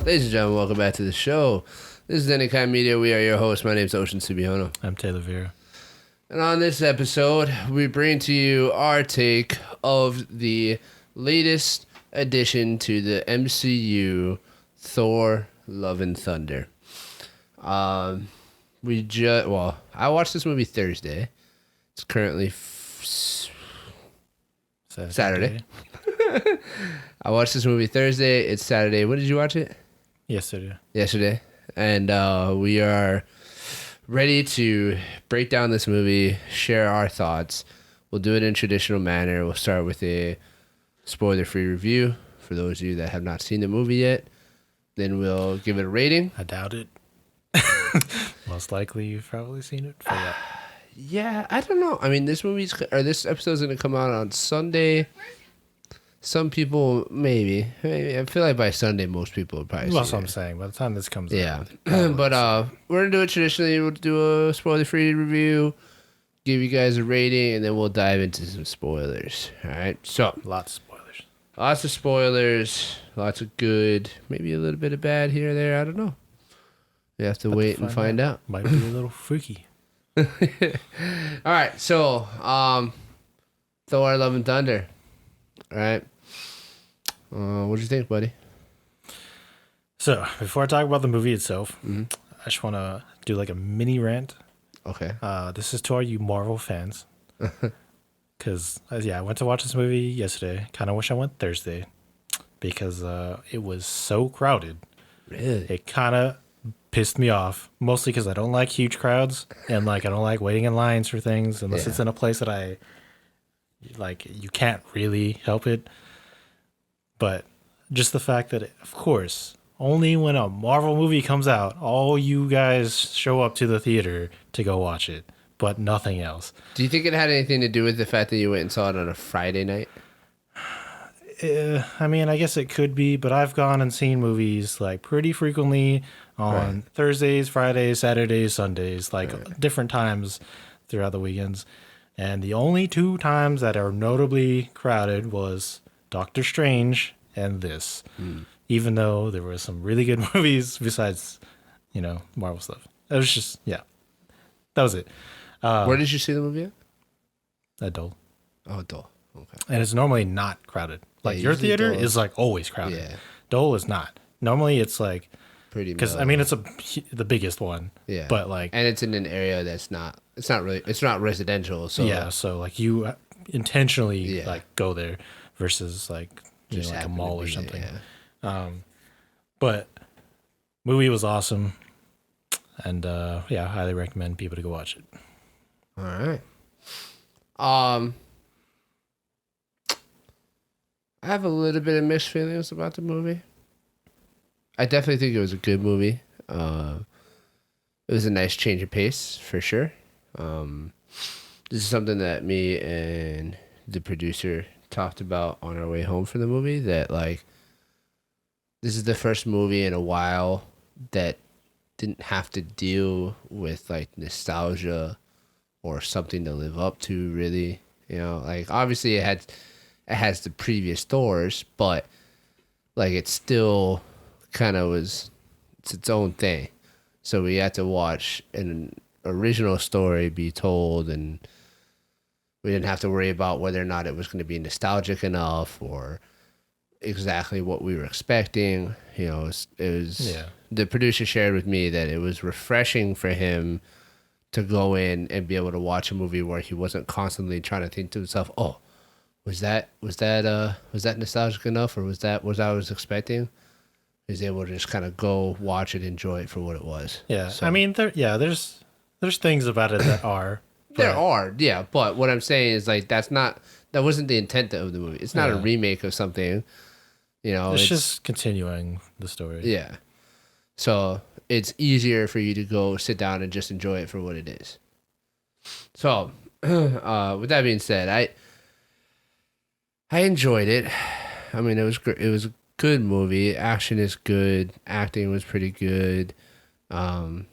Ladies and gentlemen, welcome back to the show. This is Anykind Media. We are your hosts. My name is Ocean Subiono. I'm Taylor Vera. And on this episode, we bring to you our take of the latest addition to the MCU, Thor Love and Thunder. I watched this movie Thursday. It's currently Saturday. I watched this movie Thursday. It's Saturday. When did you watch it? Yesterday. And we are ready to break down this movie, share our thoughts. We'll do it in traditional manner. We'll start with a spoiler-free review for those of you that have not seen the movie yet. Then we'll give it a rating. I doubt it. Most likely you've probably seen it. Yeah, I don't know. I mean, this episode's going to come out on Sunday. Some people, maybe. I feel like by Sunday, most people would probably see it. That's what I'm saying. By the time this comes out. Yeah. But we're going to do it traditionally. We'll do a spoiler-free review, give you guys a rating, and then we'll dive into some spoilers. All right? So, Lots of spoilers. Lots of good. Maybe a little bit of bad here or there. I don't know. You have to wait and find out. Might be a little freaky. All right. So, Thor Love and Thunder. All right. What'd you think, buddy? So, before I talk about the movie itself, I just want to do like a mini rant. Okay. This is to all you Marvel fans. Because, I went to watch this movie yesterday. Kind of wish I went Thursday. Because it was so crowded. Really? It kind of pissed me off. Mostly because I don't like huge crowds. And, I don't like waiting in lines for things. Unless it's in a place that you can't really help it. But just the fact that, of course, only when a Marvel movie comes out, all you guys show up to the theater to go watch it, but nothing else. Do you think it had anything to do with the fact that you went and saw it on a Friday night? I guess it could be, but I've gone and seen movies pretty frequently on Thursdays, Fridays, Saturdays, Sundays, different times throughout the weekends. And the only two times that are notably crowded was Doctor Strange and this. Even though there were some really good movies besides, Marvel stuff. It was just, that was it. Where did you see the movie at? At Dole. Oh, Dole. Okay. And it's normally not crowded. Your theater is always crowded. Yeah. Dole is not. Normally it's pretty, because it's the biggest one. Yeah. But and it's in an area that's it's not residential. So yeah. So you intentionally go there versus a mall or something. Yeah. But movie was awesome. And I highly recommend people to go watch it. All right. I have a little bit of mixed feelings about the movie. I definitely think it was a good movie. It was a nice change of pace, for sure. This is something that me and the producer talked about on our way home from the movie, that, this is the first movie in a while that didn't have to deal with, nostalgia or something to live up to, really. Obviously it has the previous Thors, but it still kind of it's its own thing. So we had to watch an original story be told, and we didn't have to worry about whether or not it was going to be nostalgic enough or exactly what we were expecting. It was the producer shared with me that it was refreshing for him to go in and be able to watch a movie where he wasn't constantly trying to think to himself, oh, was that nostalgic enough, or was that what I was expecting? He was able to just kind of go watch it, enjoy it for what it was. Yeah. So, there's things about it that are. There are, yeah. But what I'm saying is that wasn't the intent of the movie. It's not a remake of something. It's just continuing the story. Yeah. So it's easier for you to go sit down and just enjoy it for what it is. So, with that being said, I enjoyed it. I mean, it was great. It was a good movie. Action is good. Acting was pretty good. There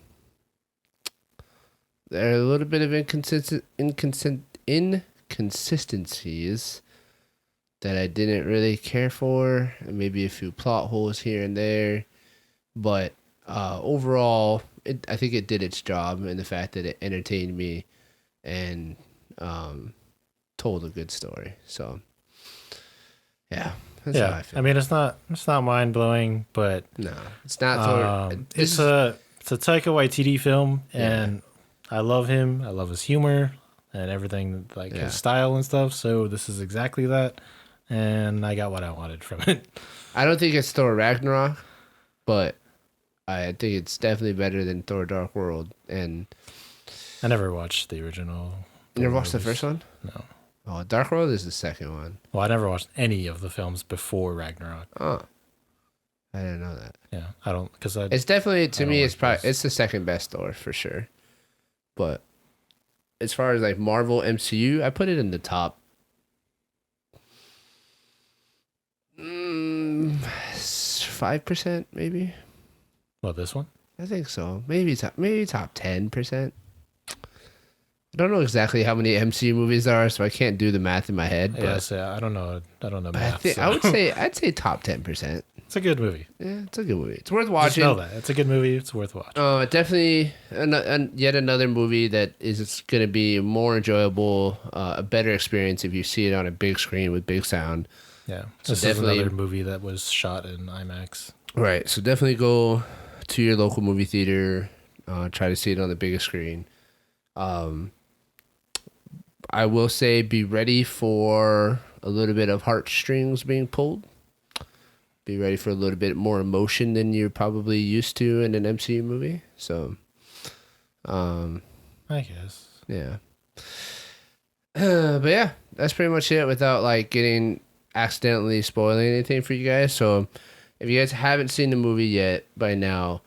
are a little bit of inconsistencies that I didn't really care for, and maybe a few plot holes here and there. but overall, I think it did its job in the fact that it entertained me and told a good story. So, yeah, that's how I feel. I mean, it's not mind blowing, but No, it's not Thor. it's a Taika Waititi film, and I love him. I love his humor and everything, like his style and stuff. So this is exactly that, and I got what I wanted from it. I don't think it's Thor Ragnarok, but I think it's definitely better than Thor Dark World. And I never watched the original. you never watched the first one? No. Oh, Dark World is the second one. Well, I never watched any of the films before Ragnarok. Oh, I didn't know that. Yeah, I don't, because it's definitely, to me, it's probably it's the second best Thor for sure. But as far as like Marvel MCU, I put it in the top 5% maybe. What, this one? I think so. Maybe top 10%. I don't know exactly how many MCU movies there are, so I can't do the math in my head. But I don't know math. I'd say top 10%. It's a good movie. Yeah, it's a good movie. It's worth watching. Just know that it's a good movie. It's worth watching. Definitely, yet another movie that is going to be more enjoyable, a better experience if you see it on a big screen with big sound. Yeah, so this is another movie that was shot in IMAX. Right, so definitely go to your local movie theater. Try to see it on the biggest screen. I will say, be ready for a little bit of heartstrings being pulled. Be ready for a little bit more emotion than you're probably used to in an MCU movie. So, I guess. Yeah. But yeah, that's pretty much it without like getting accidentally spoiling anything for you guys. So, if you guys haven't seen the movie yet by now,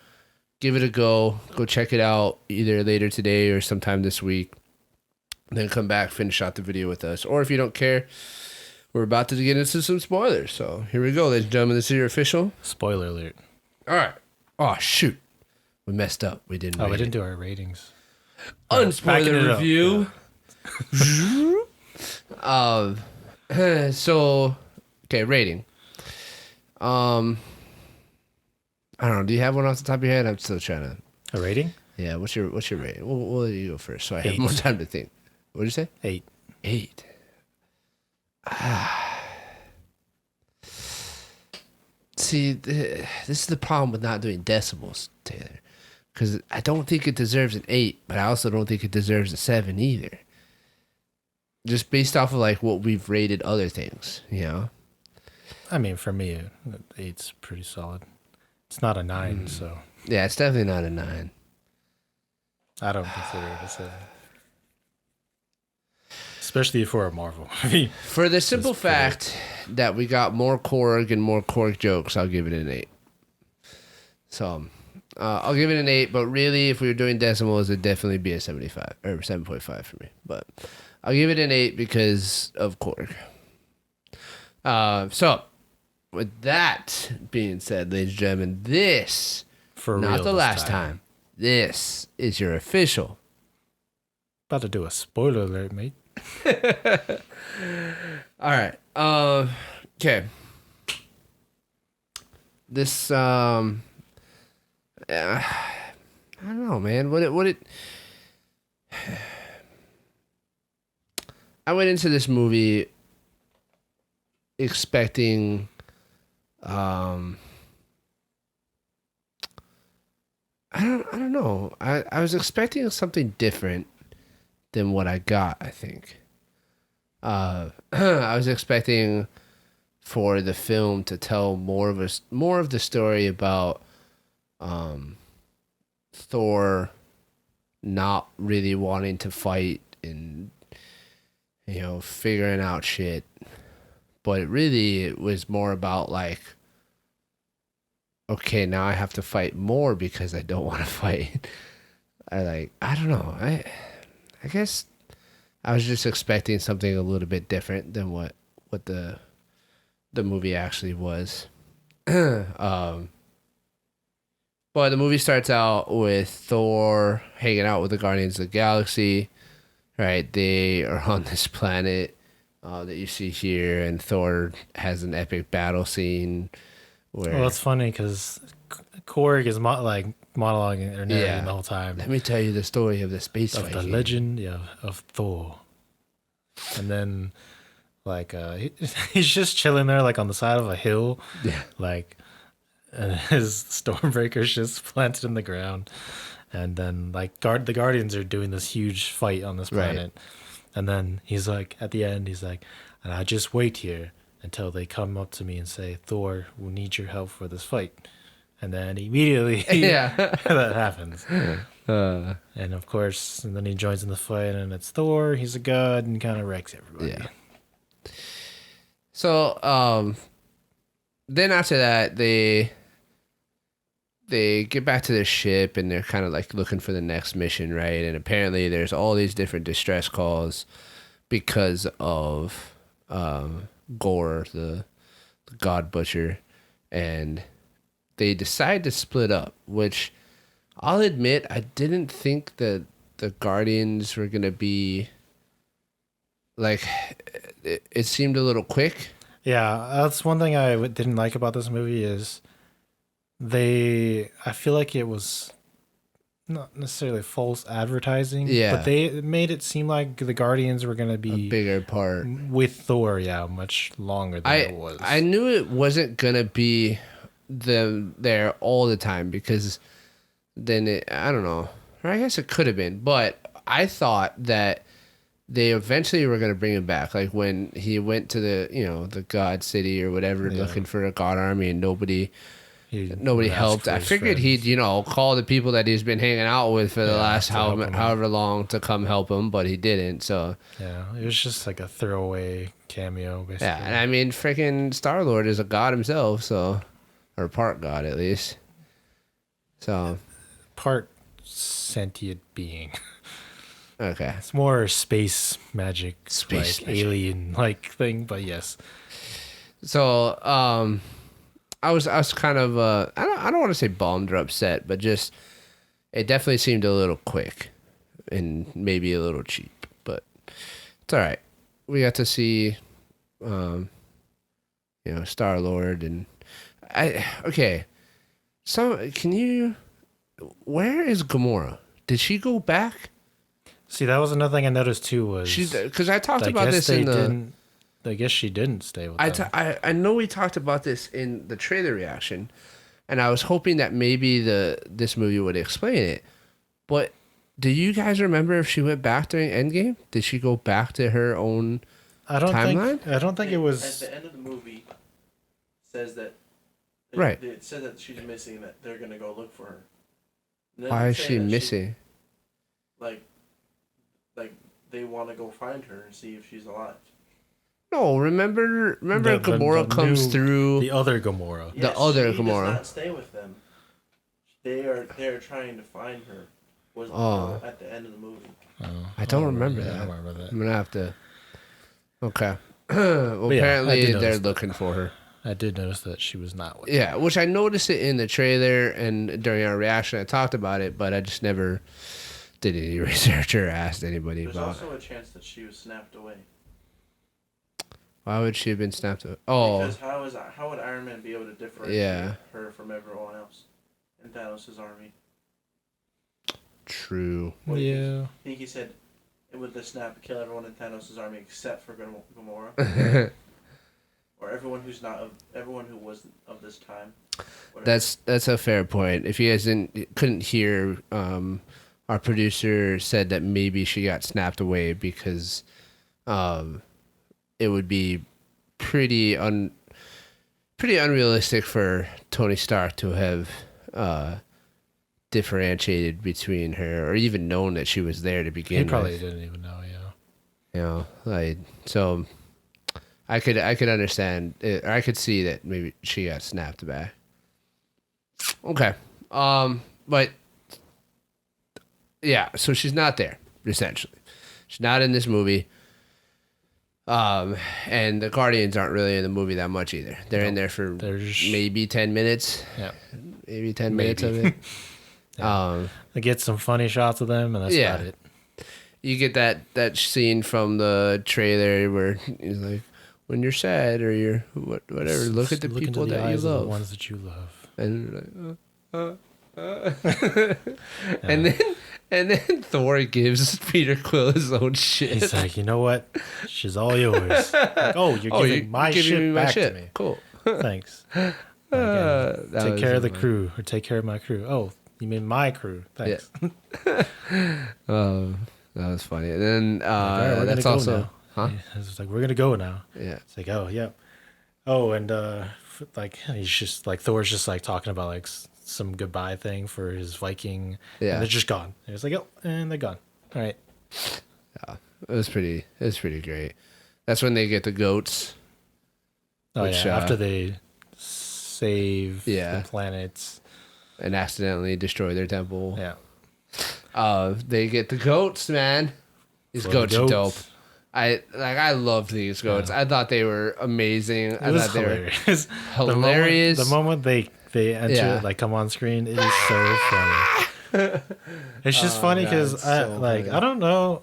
give it a go. Go check it out either later today or sometime this week. Then come back, finish out the video with us. Or if you don't care, we're about to get into some spoilers. So here we go, ladies and gentlemen. This is your official spoiler alert. All right. Oh, shoot. We messed up. We didn't do our ratings. Unspoiler review. Yeah. So, okay, rating. I don't know. Do you have one off the top of your head? I'm still trying to. A rating? Yeah. What's your rating? We'll let you go first, so I have more time to think. What did you say? 8. 8. See, this is the problem with not doing decimals, Taylor. Because I don't think it deserves an 8, but I also don't think it deserves a 7 either. Just based off of like what we've rated other things, you know? I mean, for me, 8's pretty solid. It's not a 9, so. Yeah, it's definitely not a 9. I don't consider it a 7. Especially for a Marvel movie. For the simple fact that we got more Korg and more Korg jokes, I'll give it an 8. So, I'll give it an 8, but really, if we were doing decimals, it'd definitely be a 75 or 7.5 for me. But I'll give it an 8 because of Korg. So, with that being said, ladies and gentlemen, this, for not the last time, this is your official. About to do a spoiler alert, mate. All right. Okay. This I don't know, man. I went into this movie expecting I don't know. I was expecting something different than what I got, I think. I was expecting for the film to tell more of the story about Thor not really wanting to fight and figuring out shit. But it was more about like, okay, now I have to fight more because I don't want to fight. I don't know. I guess I was just expecting something a little bit different than what the movie actually was. But the movie starts out with Thor hanging out with the Guardians of the Galaxy. Right, they are on this planet that you see here, and Thor has an epic battle scene Where Well, it's funny because Korg is monologuing or narrating the whole time let me tell you the story of the space of the Viking. legend of Thor, and then he's just chilling there like on the side of a hill, Yeah. like, and his Stormbreaker's just planted in the ground, and then like the Guardians are doing this huge fight on this Right. planet, and then he's like at the end he's like, and I just wait here until they come up to me and say, Thor, we need your help for this fight. And then immediately Yeah. that happens. Uh, And of course, and then he joins in the fight and it's Thor, he's a god and kind of wrecks everybody. Yeah. So then after that they get back to their ship and they're kind of like looking for the next mission, right? And apparently there's all these different distress calls because of Gore, the god butcher, and they decide to split up, which I'll admit I didn't think that the Guardians were gonna be like it seemed a little quick. Yeah, that's one thing I didn't like about this movie is I feel like it was not necessarily false advertising, but they made it seem like the Guardians were going to be a bigger part with Thor, much longer than it was. I knew it wasn't going to be them there all the time because then I don't know. Or I guess it could have been, but I thought that they eventually were going to bring him back. Like when he went to the God City or whatever, looking for a God army and nobody helped. I figured he'd, call the people that he's been hanging out with for the last however long to come help him, but he didn't. So yeah, it was just like a throwaway cameo, basically. Yeah, and I mean, freaking Star-Lord is a god himself, so, or part god at least. So part sentient being. Okay, it's more space magic, alien like thing, but yes. So I was kind of I don't want to say bummed or upset, but just it definitely seemed a little quick and maybe a little cheap, but it's all right. We got to see Star-Lord and So where is Gamora? Did she go back? See, that was another thing I noticed too was because I talked about this in the. I guess she didn't stay with them. I know we talked about this in the trailer reaction, and I was hoping that maybe this movie would explain it. But do you guys remember if she went back during Endgame? Did she go back to her own timeline? I don't think it was. At the end of the movie, says that. Right. It said that she's missing. That they're gonna go look for her. Why is she missing? Like they want to go find her and see if she's alive. No, remember Gamora comes through. The other Gamora. Yes, the other she Gamora. Does not stay with them. They are trying to find her. At the end of the movie. I don't remember that. I don't remember that. I'm gonna have to. Okay. Well, apparently they're looking for her. I did notice that she was not with them. Which I noticed it in the trailer and during our reaction I talked about it, but I just never did any research or asked anybody about it. There's also a chance that she was snapped away. Why would she have been snapped away? Oh. Because how would Iron Man be able to differentiate her from everyone else in Thanos' army? True. Yeah. I think he said it would the snap kill everyone in Thanos' army except for Gamora. Or everyone who was of this time. Whatever. That's a fair point. If you guys couldn't hear, our producer said that maybe she got snapped away because it would be pretty unrealistic for Tony Stark to have differentiated between her or even known that she was there to begin with. He probably didn't even know, so I could understand it, or I could see that maybe she got snapped back. Okay. But yeah, so she's not there, essentially. She's not in this movie. And the Guardians aren't really in the movie that much either. They're in there for maybe 10 minutes. Yeah. Maybe 10 minutes of it. They get some funny shots of them, and that's about it. You get that scene from the trailer where he's like, when you're sad or you're whatever, look at the Look people into the that you eyes of love, the ones that you love. and and then Thor gives Peter Quill his own shit. He's like, you know what? She's all yours. Like, oh, you're giving my shit back to me. Cool. Thanks. Again, take care of the crew, or take care of my crew. Oh, you mean my crew? Thanks. That was funny. And then All right, we're that's gonna also, go now. huh? It's like, we're gonna go now. Yeah. It's like, oh yeah. Oh, and like he's just like Thor's just like talking about like some goodbye thing for his Viking. Yeah. And they're just gone. And it's like, oh, and they're gone. All right. Yeah. It was pretty great. That's when they get the goats. Oh Which, yeah. After they save Yeah. the planets And accidentally destroy their temple. Yeah. They get the goats, man. These For the goats are dope. goats. I loved these goats. I thought they were amazing. It was hilarious. Hilarious. The moment they enter, like come on screen, it is so funny. It's just funny because funny. I don't know.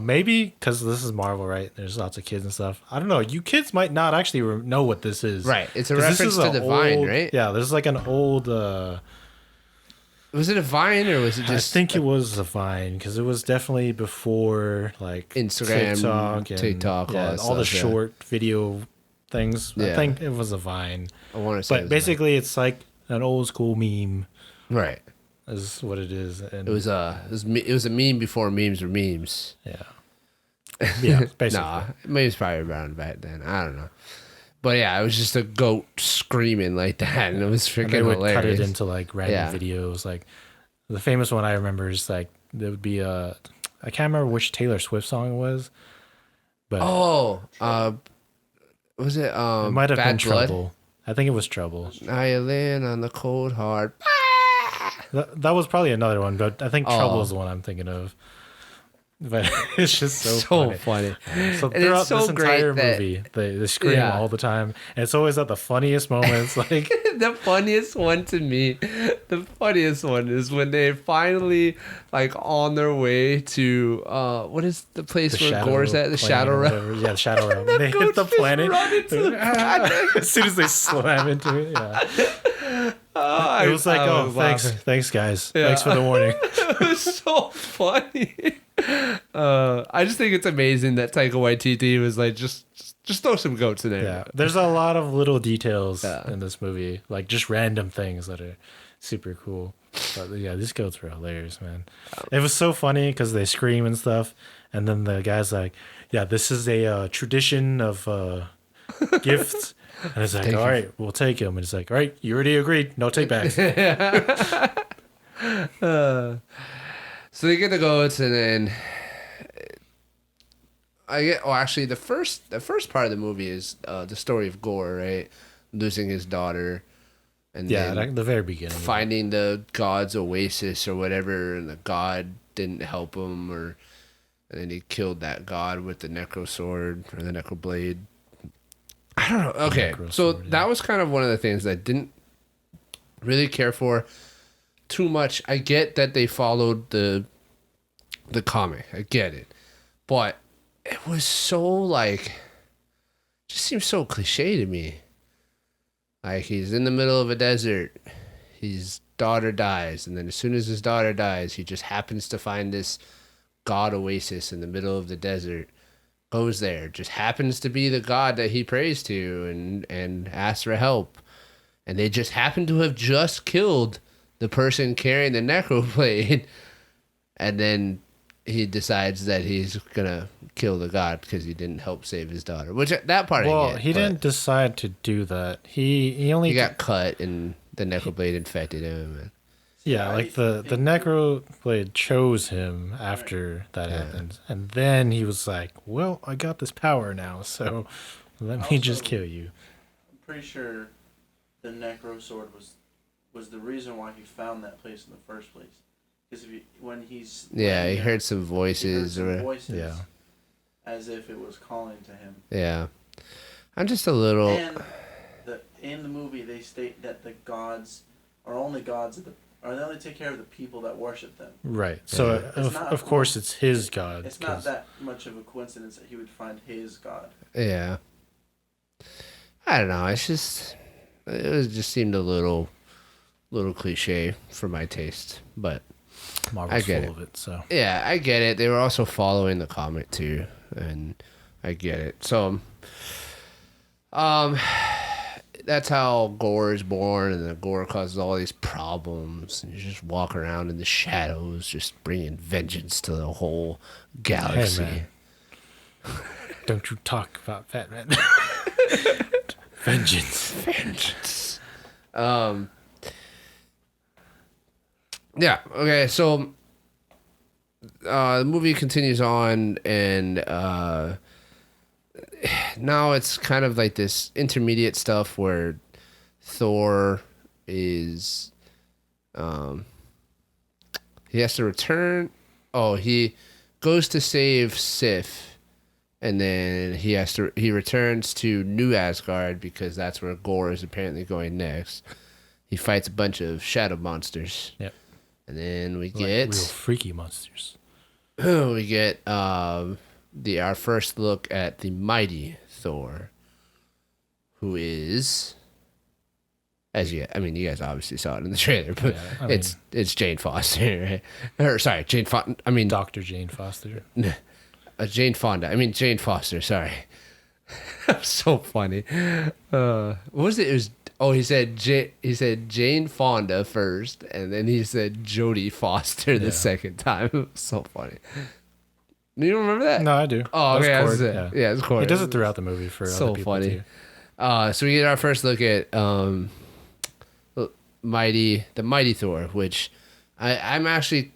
Maybe because this is Marvel, right? There's lots of kids and stuff. I don't know. You kids might not actually know what this is. Right. It's a 'Cause this reference is to an the vine, old- right? Yeah, there's like an old. Was it a vine or was it just I think it was a Vine because it was definitely before like Instagram, TikTok, all that all the stuff, yeah. short video things. I Yeah. think it was a Vine. I want to say it But was basically, it's like an old school meme. a vine. Right. Is what it is. And It was a meme before memes were memes. yeah, yeah, basically. Nah, memes probably around back then. I don't know. But yeah, it was just a goat screaming like that, and it was freaking And they would hilarious. cut it into like random Yeah. videos. Like the famous one I remember is like there would be a I can't remember which Taylor Swift song it was, but Was it it might have Bad been Blood? Trouble. I think it was Trouble. Now you laying on the cold hard. That was probably another one, but I think Oh. Trouble is the one I'm thinking of. But it's just so funny. So And throughout it's so this entire great that- movie, they scream Yeah. all the time, and it's always at the funniest moments. Like The funniest one to me, the funniest one is when they finally like on their way to what is the place where Gore's at? The plane Shadow or Realm. whatever. Yeah, the Shadow Realm. They hit the Goats just planet. run into the As soon as they slam into it, yeah. Oh, It was like, I oh, was thanks, laughing. thanks, guys. Yeah. Thanks for the warning. It was so funny. I just think it's amazing that Taika Waititi was like, just throw some goats in there. Yeah, there's a lot of little details Yeah. in this movie, like just random things that are super cool. But yeah, these goats were hilarious, man. It was so funny because they scream and stuff, and then the guy's like, "Yeah, this is a tradition of gifts." And it's like, Thank all you. right, we'll take him. And it's like, all right, you already agreed. No take backs. So they get the goats, and then I get. Oh, actually, the first part of the movie is the story of Gore, right? Losing his daughter, and Yeah, then the very beginning. finding the god's oasis or whatever, and the god didn't help him, and then he killed that god with the necro sword or the necro blade. I don't know. Okay, Necro so sword, yeah. that was kind of one of the things I didn't really care for too much. I get that they followed the comic. I get it, but it was so like, just seems so cliche to me. Like he's in the middle of a desert, his daughter dies, and then as soon as his daughter dies, he just happens to find this god oasis in the middle of the desert. Goes there, just happens to be the god that he prays to, and asks for help, and they just happen to have just killed the person carrying the necro blade, and then he decides that he's gonna kill the god because he didn't help save his daughter. Which that part Well, I get. he but didn't decide to do that. He only He got cut, and the necro blade infected him. And Yeah, like the necro blade chose him after that happened, and then he was like, "Well, I got this power now, so let me just kill you." I'm pretty sure the necro sword was the reason why he found that place in the first place. Because when he's he heard some voices, Yeah. as if it was calling to him. Yeah, I'm just a little. And in the movie, they state that the gods are only gods or they only take care of the people that worship them. Right. So It's not- of course it's his god. It's not that much of a coincidence that he would find his god. Yeah, I don't know. It just seemed a little cliche for my taste, but Marvel's I get full it. of it, so Yeah, I get it. They were also following the comic too, and I get it. So, that's how Gore is born, and then Gore causes all these problems, and you just walk around in the shadows, just bringing vengeance to the whole galaxy. Hey, man. Don't you talk about Batman. Vengeance. Yeah. Okay. So, the movie continues on, and now it's kind of like this intermediate stuff where Thor is, he has to return. Oh, he goes to save Sif, and then he returns to New Asgard because that's where Gore is apparently going next. He fights a bunch of shadow monsters. Yep. And then we Like get real freaky monsters. we get our first look at the mighty Thor, who is, you guys obviously saw it in the trailer, but Yeah, it's Jane Foster, right? Or sorry, Jane Fonda. Dr. Jane Foster. Jane Fonda. Jane Foster. Sorry, so funny. What was it? It was. Oh, he said Jane Fonda first, and then he said Jodie Foster the second time. It was so funny. Do you remember that? No, I do. Oh, okay. That's That's Korg, it. Yeah, it's Korg. He does it throughout the movie for So other people funny. too. So we get our first look at the mighty Thor, which I'm actually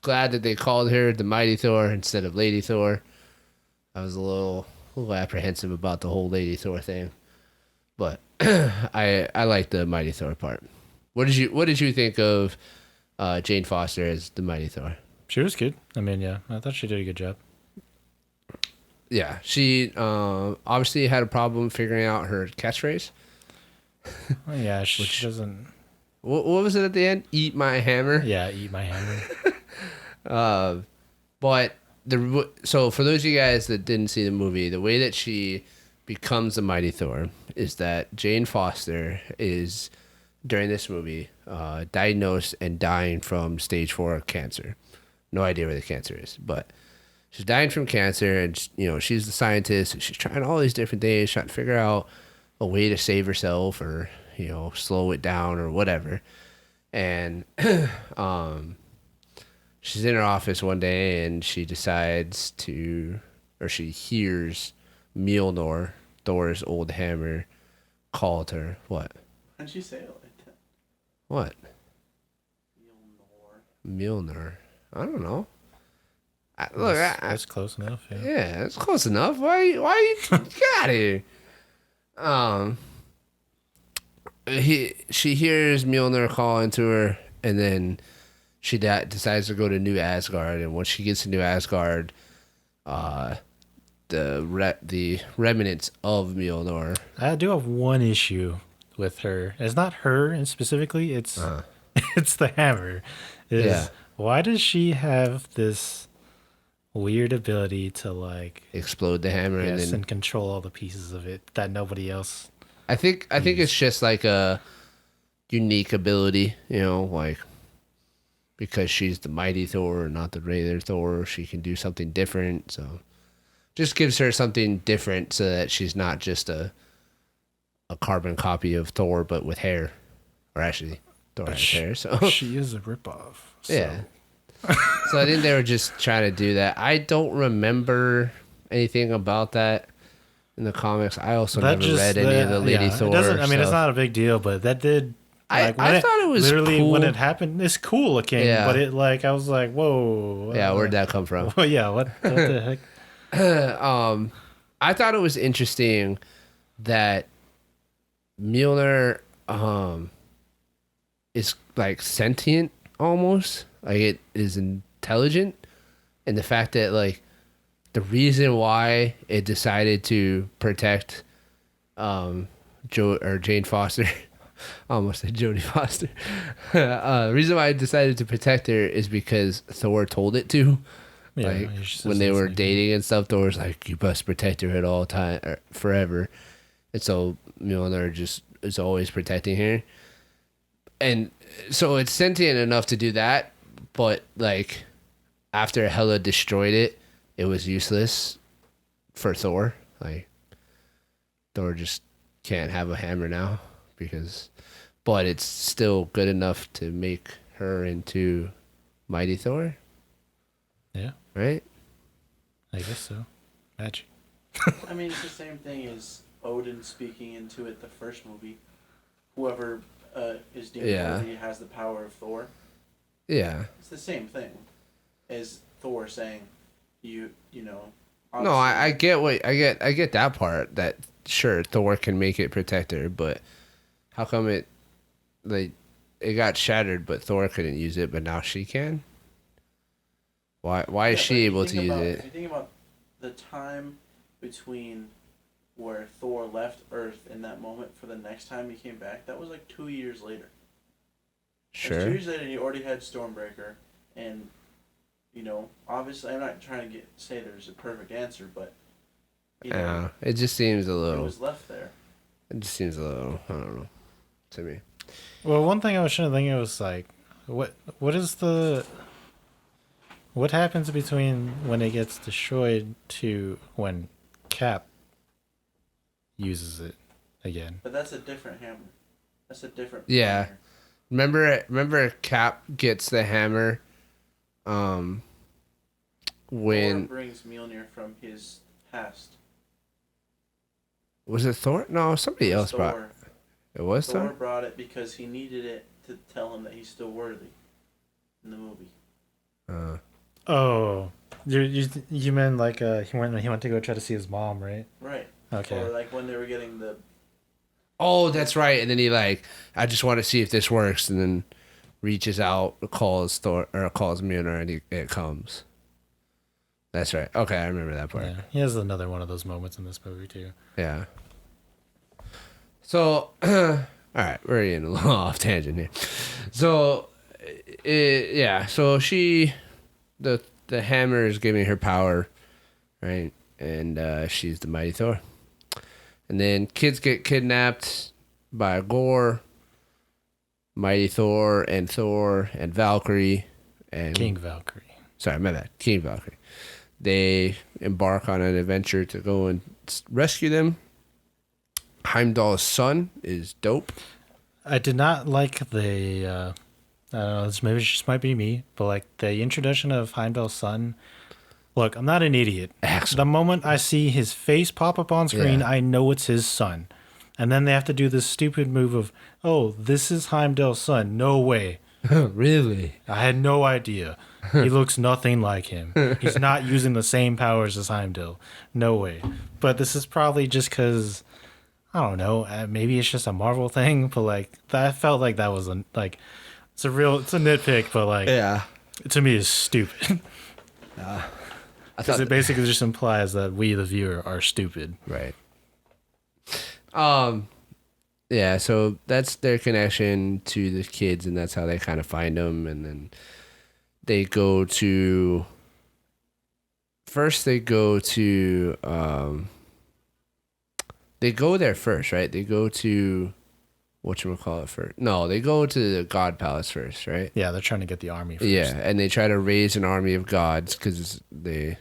glad that they called her the mighty Thor instead of Lady Thor. I was a little apprehensive about the whole Lady Thor thing, but I like the mighty Thor part. What did you think of Jane Foster as the mighty Thor? She was good. I thought she did a good job. Yeah, she obviously had a problem figuring out her catchphrase. Oh, yeah, she doesn't. What was it at the end? Eat my hammer. Yeah, eat my hammer. But so for those of you guys that didn't see the movie, the way that she becomes the mighty Thor is that Jane Foster is during this movie diagnosed and dying from stage 4 cancer. No idea where the cancer is, but she's dying from cancer, and she's the scientist, and she's trying all these different things, trying to figure out a way to save herself or slow it down or whatever. And she's in her office one day, and she hears Mjolnir, Thor's old hammer, call to her. What? How'd she say it like that? What? Mjolnir. I don't know. That's close enough. Yeah, that's close enough. Why you get out of here? She hears Mjolnir calling to her, and then she decides to go to New Asgard. And once she gets to New Asgard, the remnants of Mjolnir. I do have one issue with her. It's not her specifically. It's it's the hammer. Why does she have this weird ability to explode the hammer and control all the pieces of it that nobody else? I think it's just like a unique ability, because she's the mighty Thor, not the regular Thor. She can do something different, so just gives her something different so that she's not just a carbon copy of Thor, but with hair, or actually Thor has hair. So she is a ripoff. So. Yeah. So I think they were just trying to do that. I don't remember anything about that in the comics. I also never read any of the Lady Thor. It's not a big deal, but that did. I thought it was literally cool. When it happened. It's cool looking, but it I was like, whoa. Yeah, where'd that come from? Well, yeah, what the heck? I thought it was interesting that Mjolnir is sentient almost. It is intelligent, and the fact that the reason why it decided to protect Jane Foster, almost said Jodie Foster. The reason why it decided to protect her is because Thor told it to. When they were dating and stuff, Thor was like, "You must protect her at all time, forever." and so Mjolnir just is always protecting her, and so it's sentient enough to do that, but like after Hela destroyed it, it was useless for Thor. Like Thor just can't have a hammer now but it's still good enough to make her into Mighty Thor. Yeah, Right? I guess so. Magic. I mean, it's the same thing as Odin speaking into it the first movie. Whoever is deemed worthy has the power of Thor. Yeah. It's the same thing as Thor saying, you know. No, I get I get that part. That sure Thor can make it protect her, but how come it got shattered, but Thor couldn't use it, but now she can? Why is she able to use it? If you think about the time between where Thor left Earth in that moment for the next time he came back, that was like 2 years later. Sure. 2 years later, you already had Stormbreaker, and obviously, I'm not trying to say there's a perfect answer, but it just seems a it little. was left there. It just seems a little. I don't know. To me. Well, one thing I was trying to think of was like, what happens between when it gets destroyed to when Cap uses it again? But that's a different hammer. That's a different. Yeah. Hammer. Remember Cap gets the hammer. When Thor brings Mjolnir from his past. Was it Thor? No, somebody else brought. It was Thor Thor. brought it because he needed it to tell him that he's still worthy in the movie. Oh, you meant like he went to go try to see his mom, right? Right. Okay. Or like when they were getting the. Oh, that's right. And then he I just want to see if this works, and then reaches out, calls Thor or calls Mjolnir, and it comes. That's right. Okay, I remember that part. Yeah, he has another one of those moments in this movie too. Yeah. So, all right, we're getting a little off tangent here. So, so the hammer is giving her power, right? And she's the Mighty Thor. And then kids get kidnapped by Gore, Mighty Thor and Valkyrie and King Valkyrie. Sorry, my bad. King Valkyrie. They embark on an adventure to go and rescue them. Heimdall's son is dope. I did not like the. I don't know. Maybe it just might be me, but like the introduction of Heimdall's son. Look, I'm not an idiot. Excellent. The moment I see his face pop up on screen, I know it's his son. And then they have to do this stupid move of, oh, this is Heimdall's son. No way. Really? I had no idea. He looks nothing like him. He's not using the same powers as Heimdall. No way. But this is probably just because, I don't know, maybe it's just a Marvel thing, but like, that felt like that was it's a nitpick, but like, to me it's stupid. Because it basically just implies that we, the viewer, are stupid. Right. Yeah, so that's their connection to the kids, and that's how they kind of find them. And then they go to. First, they go to. They go there first, right? They go to. Whatchamacallit first? No, they go to the God Palace first, right? Yeah, they're trying to get the army first. Yeah, and they try to raise an army of gods because they.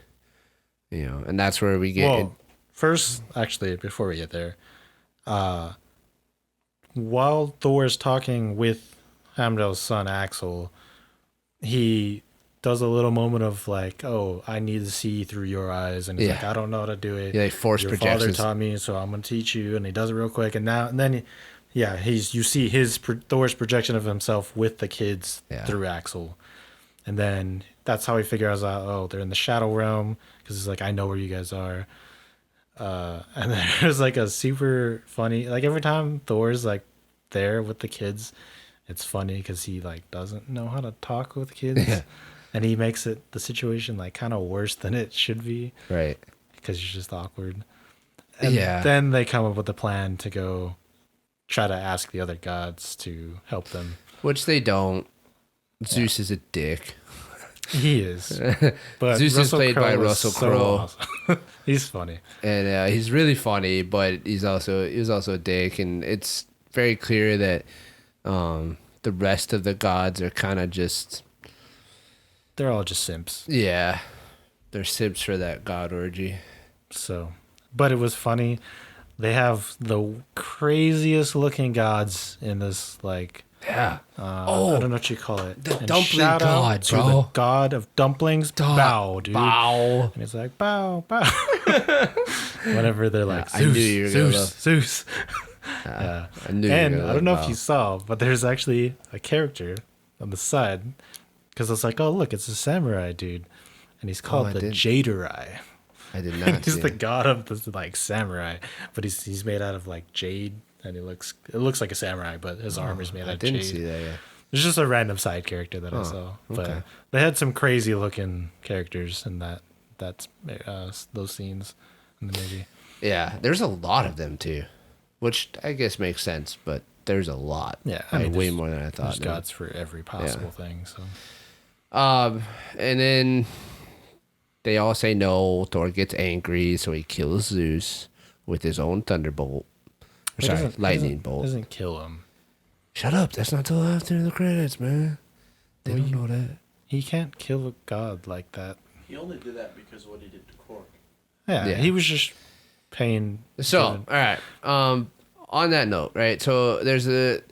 And that's where we get. Well, first, actually, before we get there, while Thor is talking with Heimdall's son Axel, he does a little moment of like, "Oh, I need to see through your eyes," and he's like, "I don't know how to do it. Yeah, like force your projections. father taught me, so I'm gonna teach you." And he does it real quick, and then, you see Thor's projection of himself with the kids through Axel, and then that's how he figures out, oh, they're in the Shadow Realm, because he's like, I know where you guys are. And there's like a super funny, like every time Thor's like there with the kids, it's funny because he like doesn't know how to talk with kids, and he makes the situation like kind of worse than it should be, right? Because he's just awkward. And then they come up with a plan to go try to ask the other gods to help them, which they don't. Zeus is a dick. He is. But Zeus is played by Russell Crowe. awesome. He's played Zeus is played by Russell Crowe. Awesome. He's funny. And he's really funny, but he was also a dick, and it's very clear that the rest of the gods are kind of just... They're all just simps. Yeah. They're simps for that god orgy. So, but it was funny. They have the craziest looking gods in this, like... Yeah. I don't know what you call it. The And dumpling shout out god, to bro. the god of dumplings. Bow, dude. Bow. And it's like, bow, bow. Whenever they're like, I Zeus, knew you were gonna Zeus, love- Zeus. I knew you were And gonna I don't know love if you Bow. saw, but there's actually a character on the side. Because it's like, oh, look, it's a samurai dude. And he's called I the didn't. Jaderai. I did not He's see the it. god of the like samurai, but he's made out of like jade, and it looks like a samurai, but his armor's made out I of didn't jade. see that yet. It's just a random side character that I saw, but okay. they had some crazy looking characters in those scenes in the movie. Yeah, there's a lot of them too, which I guess makes sense, but there's a lot. Yeah, I mean, way there's- more than I thought. There's now. gods for every possible thing. So And then they all say no. Thor gets angry, so he kills Zeus with his own Thunderbolt. It Sorry, doesn't- lightning doesn't- bolt. doesn't kill him. Shut up! That's not till after the credits, man. They don't know that. He can't kill a god like that. He only did that because of what he did to Korg. Yeah, Yeah. he was just paying. So, all right. On that note, right? So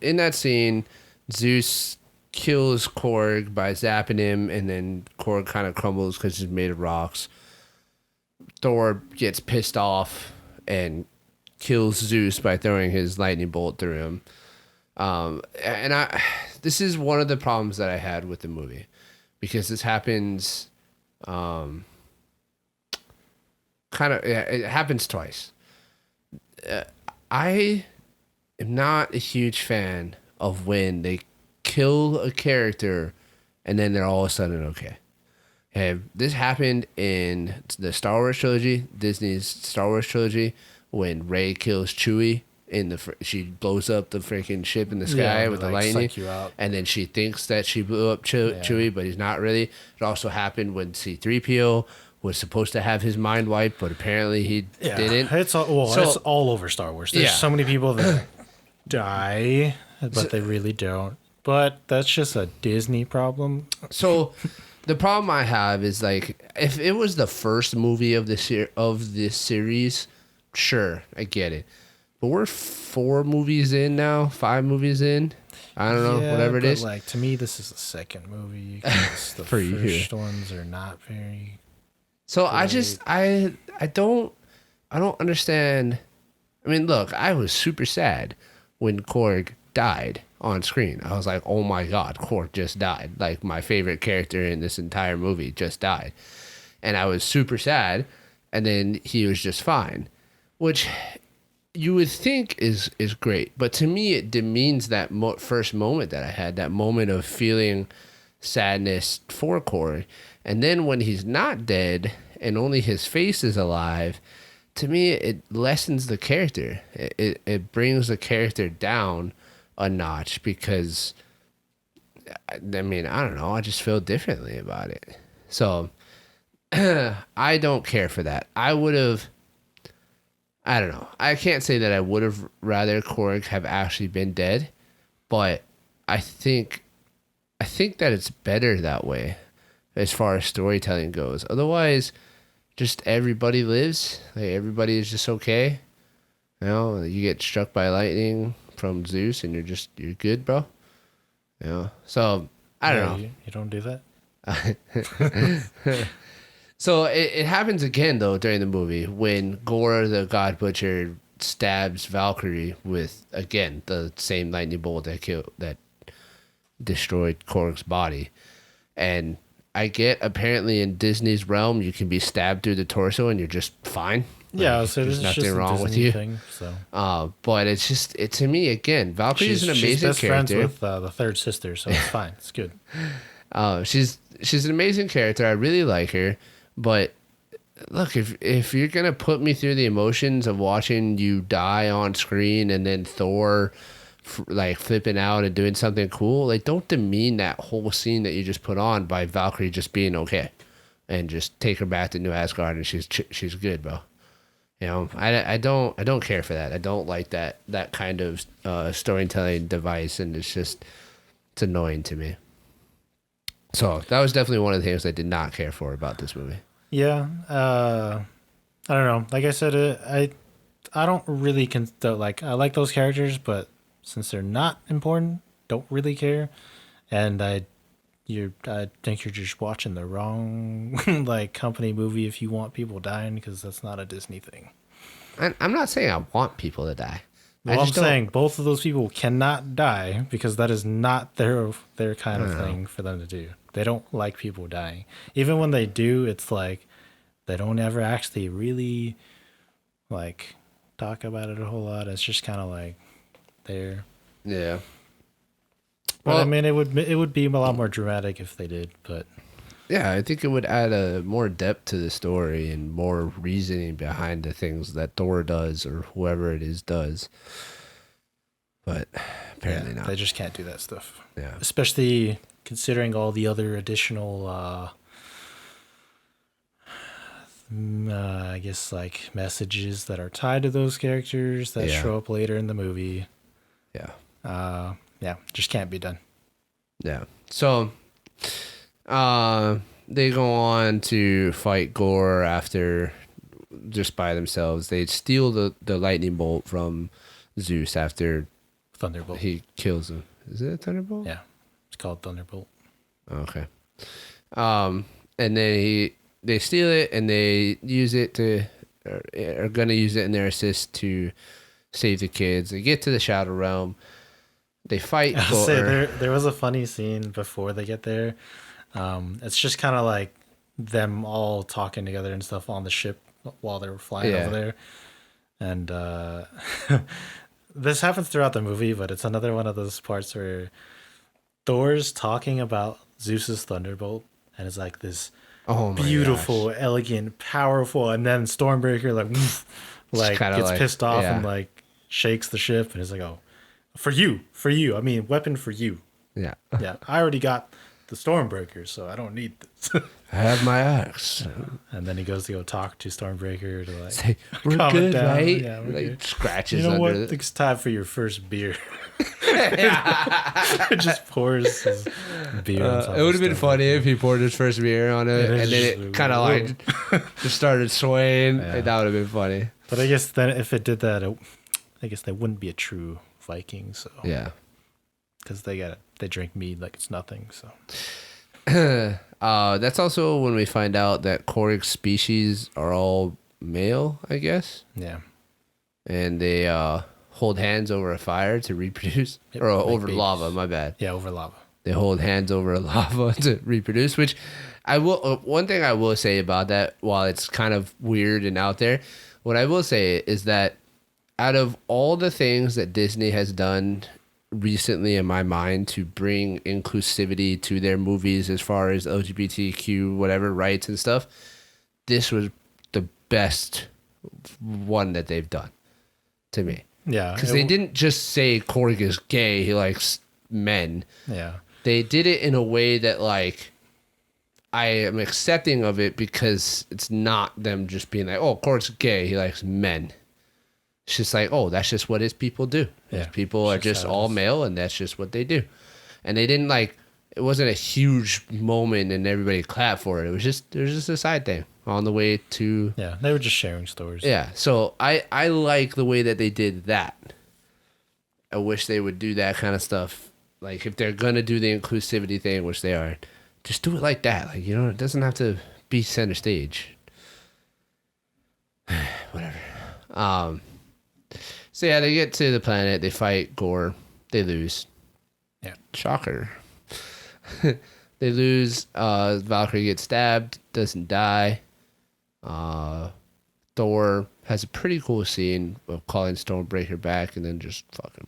in that scene, Zeus kills Korg by zapping him, and then Korg kind of crumbles because he's made of rocks. Thor gets pissed off and kills Zeus by throwing his lightning bolt through him. This is one of the problems that I had with the movie, because this happens, it happens twice. I am not a huge fan of when they kill a character and then they're all of a sudden okay. This happened in the Star Wars trilogy, Disney's Star Wars trilogy, when Rey kills Chewie she blows up the freaking ship in the sky with the lightning, psych you out. and then she thinks that she blew up Chewie, but he's not really. It also happened when C-3PO was supposed to have his mind wiped, but apparently he didn't. It's all over Star Wars. There's so many people that die, but they really don't. But that's just a Disney problem. So the problem I have is, like, if it was the first movie of this series, sure, I get it. But we're 4 movies in now, 5 movies in. I don't know, whatever it is. Like, to me, this is the second movie. 'Cause the For you. first ones are not very. So I don't understand. I mean, look, I was super sad when Korg died on screen. I was like, oh my God, Korg just died. Like, my favorite character in this entire movie just died. And I was super sad. And then he was just fine, which you would think is great. But to me, it demeans that first moment that I had, that moment of feeling sadness for Korg. And then when he's not dead and only his face is alive, to me, it lessens the character. It brings the character down a notch, because, I mean, I don't know. I just feel differently about it. So I don't care for that. I don't know. I can't say that I would have rather Korg have actually been dead, but I think that it's better that way as far as storytelling goes. Otherwise, just everybody lives. Like, everybody is just okay. You know, you get struck by lightning from Zeus and you're good, bro. You know, so I don't know. You don't do that? So it happens again, though, during the movie when Gore, the God Butcher, stabs Valkyrie with, again, the same lightning bolt that destroyed Korg's body. And I get, apparently in Disney's realm, you can be stabbed through the torso and you're just fine. Yeah, so there's there's nothing wrong with Disney you. thing, so. But it's just, to me, again, Valkyrie is an amazing she's best character. friends with the third sister, so it's fine. It's good. She's an amazing character. I really like her. But look, if you're gonna put me through the emotions of watching you die on screen and then Thor like flipping out and doing something cool, like don't demean that whole scene that you just put on by Valkyrie just being okay, and just take her back to New Asgard and she's good, bro. You know, I don't care for that. I don't like that kind of storytelling device, and it's annoying to me. So that was definitely one of the things I did not care for about this movie. Yeah, I don't know. Like I said, I don't really I like those characters, but since they're not important, don't really care. And I think you're just watching the wrong like company movie if you want people dying, because that's not a Disney thing. I'm not saying I want people to die. Well, I'm saying both of those people cannot die, because that is not their kind of thing for them to do. They don't like people dying. Even when they do, it's like they don't ever actually really like talk about it a whole lot. It's just kind of like there. Yeah. Well, I mean, it would be a lot more dramatic if they did, but yeah, I think it would add a more depth to the story and more reasoning behind the things that Thor does or whoever it is does. But apparently not. They just can't do that stuff. Yeah. Especially considering all the other additional, I guess, like messages that are tied to those characters that show up later in the movie. Yeah. Yeah, just can't be done. Yeah. So, they go on to fight Gore after, just by themselves. They steal the lightning bolt from Zeus after Thunderbolt. he kills him. Is it a Thunderbolt? Yeah, it's called Thunderbolt. Okay. And then they steal it and they use it are gonna use it in their assist to save the kids. They get to the Shadow Realm. They fight. I'll say there was a funny scene before they get there. It's just kind of like them all talking together and stuff on the ship while they were flying over there. And this happens throughout the movie, but it's another one of those parts where Thor's talking about Zeus's Thunderbolt, and it's like this beautiful, elegant, powerful, and then Stormbreaker gets pissed off and like shakes the ship, and it's like, oh, for you, I mean, weapon for you. Yeah. Yeah, I already got the Stormbreaker, so I don't need this. I have my axe. And then he goes to go talk to Stormbreaker to like say, we're calm it good, down. right? Yeah, we're like good. scratches. You know what? under I think it's time for your first beer. Just pours his beer. On top it would have been of funny if he poured his first beer on it, and then it kind of like just started swaying. Yeah. That would have been funny. But I guess then if it did that, I guess they wouldn't be a true Viking. So Yeah. because they drink mead like it's nothing. So that's also when we find out that Korg species are all male, I guess. yeah, And they hold hands over a fire to reproduce. Yep, Or like over babies. lava, my bad. yeah, over lava. They hold hands over lava to reproduce, which I will. One thing I will say about that, while it's kind of weird and out there, what I will say is that out of all the things that Disney has done recently, in my mind, to bring inclusivity to their movies as far as LGBTQ whatever rights and stuff, this was the best one that they've done to me. Yeah, Because they didn't just say Korg is gay, he likes men. Yeah, They did it in a way that, like, I am accepting of it, because it's not them just being like, oh, Korg's gay, he likes men. It's just like, oh, that's just what his people do. Yeah, His people are just all is. male, and that's just what they do. And they didn't, like, it wasn't a huge moment and everybody clapped for it. It was just a side thing on the way to... yeah, they were just sharing stories. Yeah, so I like the way that they did that. I wish they would do that kind of stuff. Like, if they're going to do the inclusivity thing, which they are, just do it like that. Like, you know, it doesn't have to be center stage. Whatever. So, yeah, they get to the planet. They fight Gore. They lose. Yeah. Shocker. They lose. Valkyrie gets stabbed. Doesn't die. Thor has a pretty cool scene of calling Stormbreaker back and then just fucking...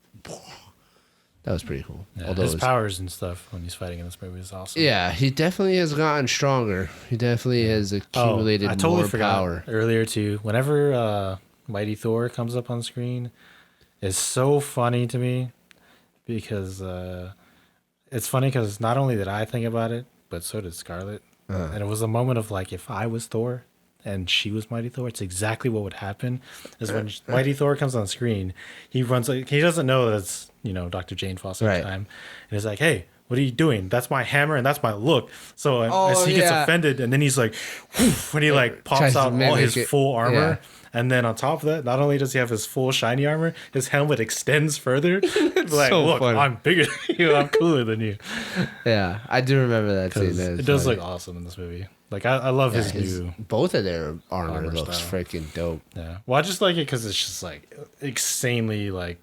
That was pretty cool. Yeah, Although his powers and stuff when he's fighting in this movie is awesome. yeah, he definitely has gotten stronger. He definitely has accumulated I totally more forgot power. earlier too. Whenever Mighty Thor comes up on screen, it's so funny to me because it's funny because not only did I think about it, but so did Scarlett. And it was a moment of like, if I was Thor and she was Mighty Thor, it's exactly what would happen. Is when Mighty Thor comes on screen, he runs like he doesn't know that's Dr. Jane Foster at the time, and he's like, "Hey, what are you doing? That's my hammer and that's my look." So as he gets offended, and then he's like, when he like pops out all his full armor. Yeah. And then on top of that, not only does he have his full shiny armor, his helmet extends further. Like, so look, funny. I'm bigger than you. I'm cooler than you. Yeah, I do remember that scene. It does look awesome in this movie. Like, I love his new... Both of their armor looks freaking dope. Yeah. Well, I just like it because it's just, like, insanely, like,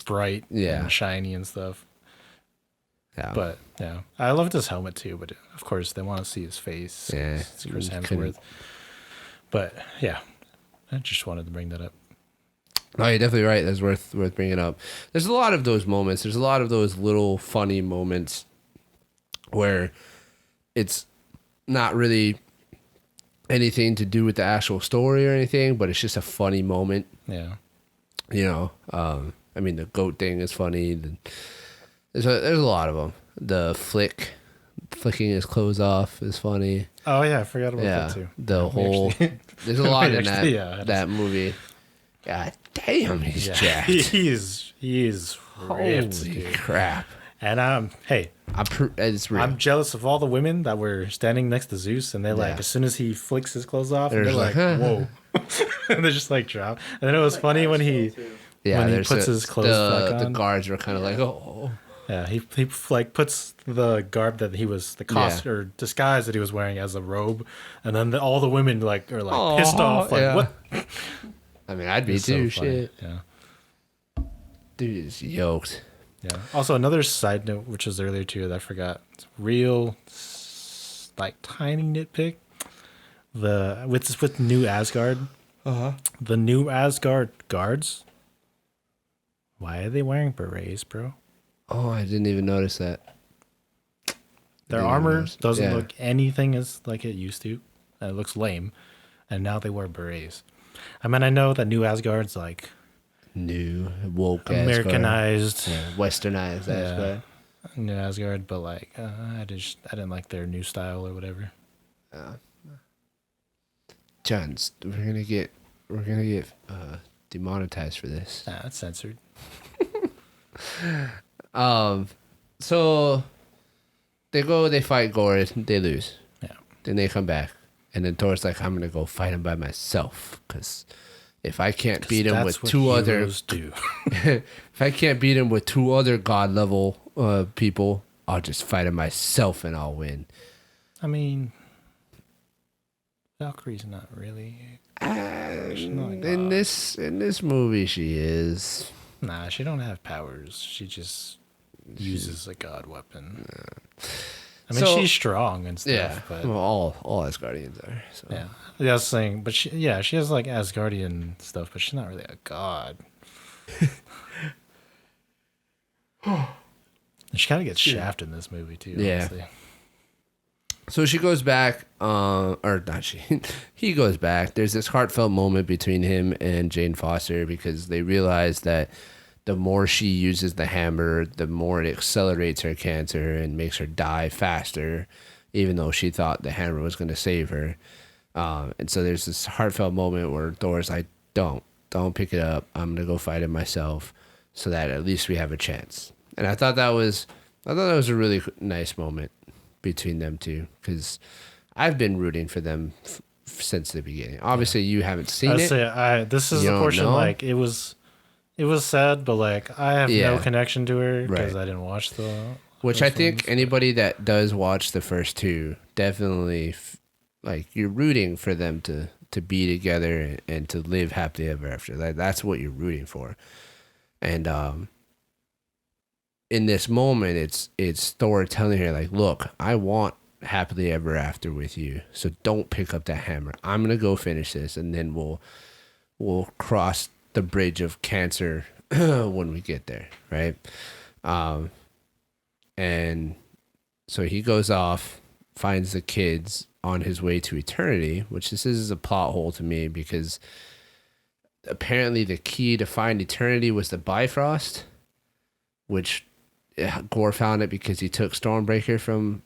bright and shiny and stuff. Yeah. But, yeah. I loved his helmet, too. But, of course, they want to see his face. Yeah. It's Chris Hemsworth. But, yeah. I just wanted to bring that up. No, you're definitely right. That's worth bringing up. There's a lot of those moments. There's a lot of those little funny moments where it's not really anything to do with the actual story or anything, but it's just a funny moment. Yeah. I mean, the goat thing is funny. There's a lot of them. The flicking his clothes off is funny. Oh yeah, I forgot about that too. The whole there's a lot in that movie. God damn, he's jacked. He is ripped. Holy crap! And it's real. I'm jealous of all the women that were standing next to Zeus, and they're like, as soon as he flicks his clothes off, they're like, whoa, and they just like drop. And then it was funny when he puts his clothes back on. The guards were kind of like, oh. Yeah, he like puts the garb that he was or disguise that he was wearing as a robe, and then all the women are pissed off. Like what? I mean, I'd be too. So shit. Yeah. Dude is yoked. Yeah. Also, another side note, which was earlier too, that I forgot. It's real, like tiny nitpick. With New Asgard. The New Asgard guards. Why are they wearing berets, bro? Oh, I didn't even notice that. Their armor doesn't look anything as like it used to. It looks lame. And now they wear berets. I mean, I know that New Asgard's like... New, woke Americanized. Westernized Asgard. New Asgard, but like, I didn't like their new style or whatever. John, we're gonna get demonetized for this. Nah, that's censored. So they fight Gore, they lose. Yeah. Then they come back, and then Thor's like, I'm gonna go fight him by myself, because if I can't beat him with two other if I can't beat him with two other god level people, I'll just fight him myself and I'll win. I mean, Valkyrie's not really. In this movie, she is. Nah, she don't have powers. She just uses a god weapon. I mean, she's strong and stuff. Yeah, but all Asgardians are. So. Yeah, I was saying, but she has like Asgardian stuff, but she's not really a god. And she kind of gets shafted in this movie too. Yeah. Honestly. So she goes back, or not she, he goes back. There's this heartfelt moment between him and Jane Foster because they realize that the more she uses the hammer, the more it accelerates her cancer and makes her die faster, even though she thought the hammer was going to save her. And so there's this heartfelt moment where Thor's like, don't pick it up. I'm going to go fight it myself so that at least we have a chance. And I thought that was a really nice moment between them two, because I've been rooting for them since the beginning. Obviously, you haven't seen it. This is the portion like it was sad, but like I have no connection to her because I didn't watch the. Which I think anybody that does watch the first two definitely like you're rooting for them to be together and to live happily ever after. Like that's what you're rooting for, and in this moment, it's Thor telling her, like, look, I want happily ever after with you, so don't pick up that hammer. I'm going to go finish this, and then we'll cross the bridge of cancer when we get there, right? And so he goes off, finds the kids on his way to eternity, which this is a plot hole to me, because apparently the key to find eternity was the Bifrost, which Gore found it because he took Stormbreaker from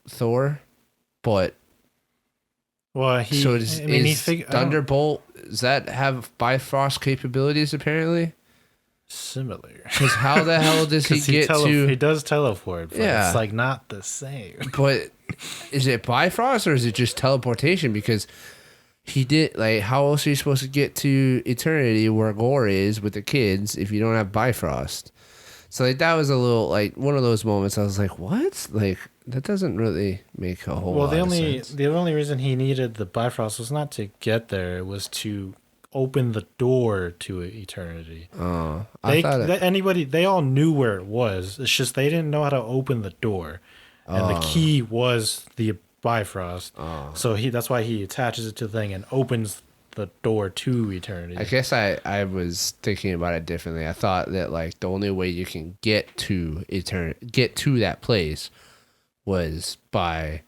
Thor, but Well, Thunderbolt, does that have Bifrost capabilities apparently? Similar. Because how the hell does he get to? He does teleport, but Yeah. it's like not the same. But is it Bifrost or is it just teleportation? Because he did, like, how else are you supposed to get to Eternity where Gore is with the kids if you don't have Bifrost? So like that was a little like one of those moments I was like, what? Like that doesn't really make a whole lot of sense. The only reason he needed the Bifrost was not to get there, it was to open the door to Eternity. Oh, They all knew where it was. It's just they didn't know how to open the door. And the key was the Bifrost. So that's why he attaches it to the thing and opens the door to Eternity. I guess I was thinking about it differently. I thought that like the only way you can get to that place was by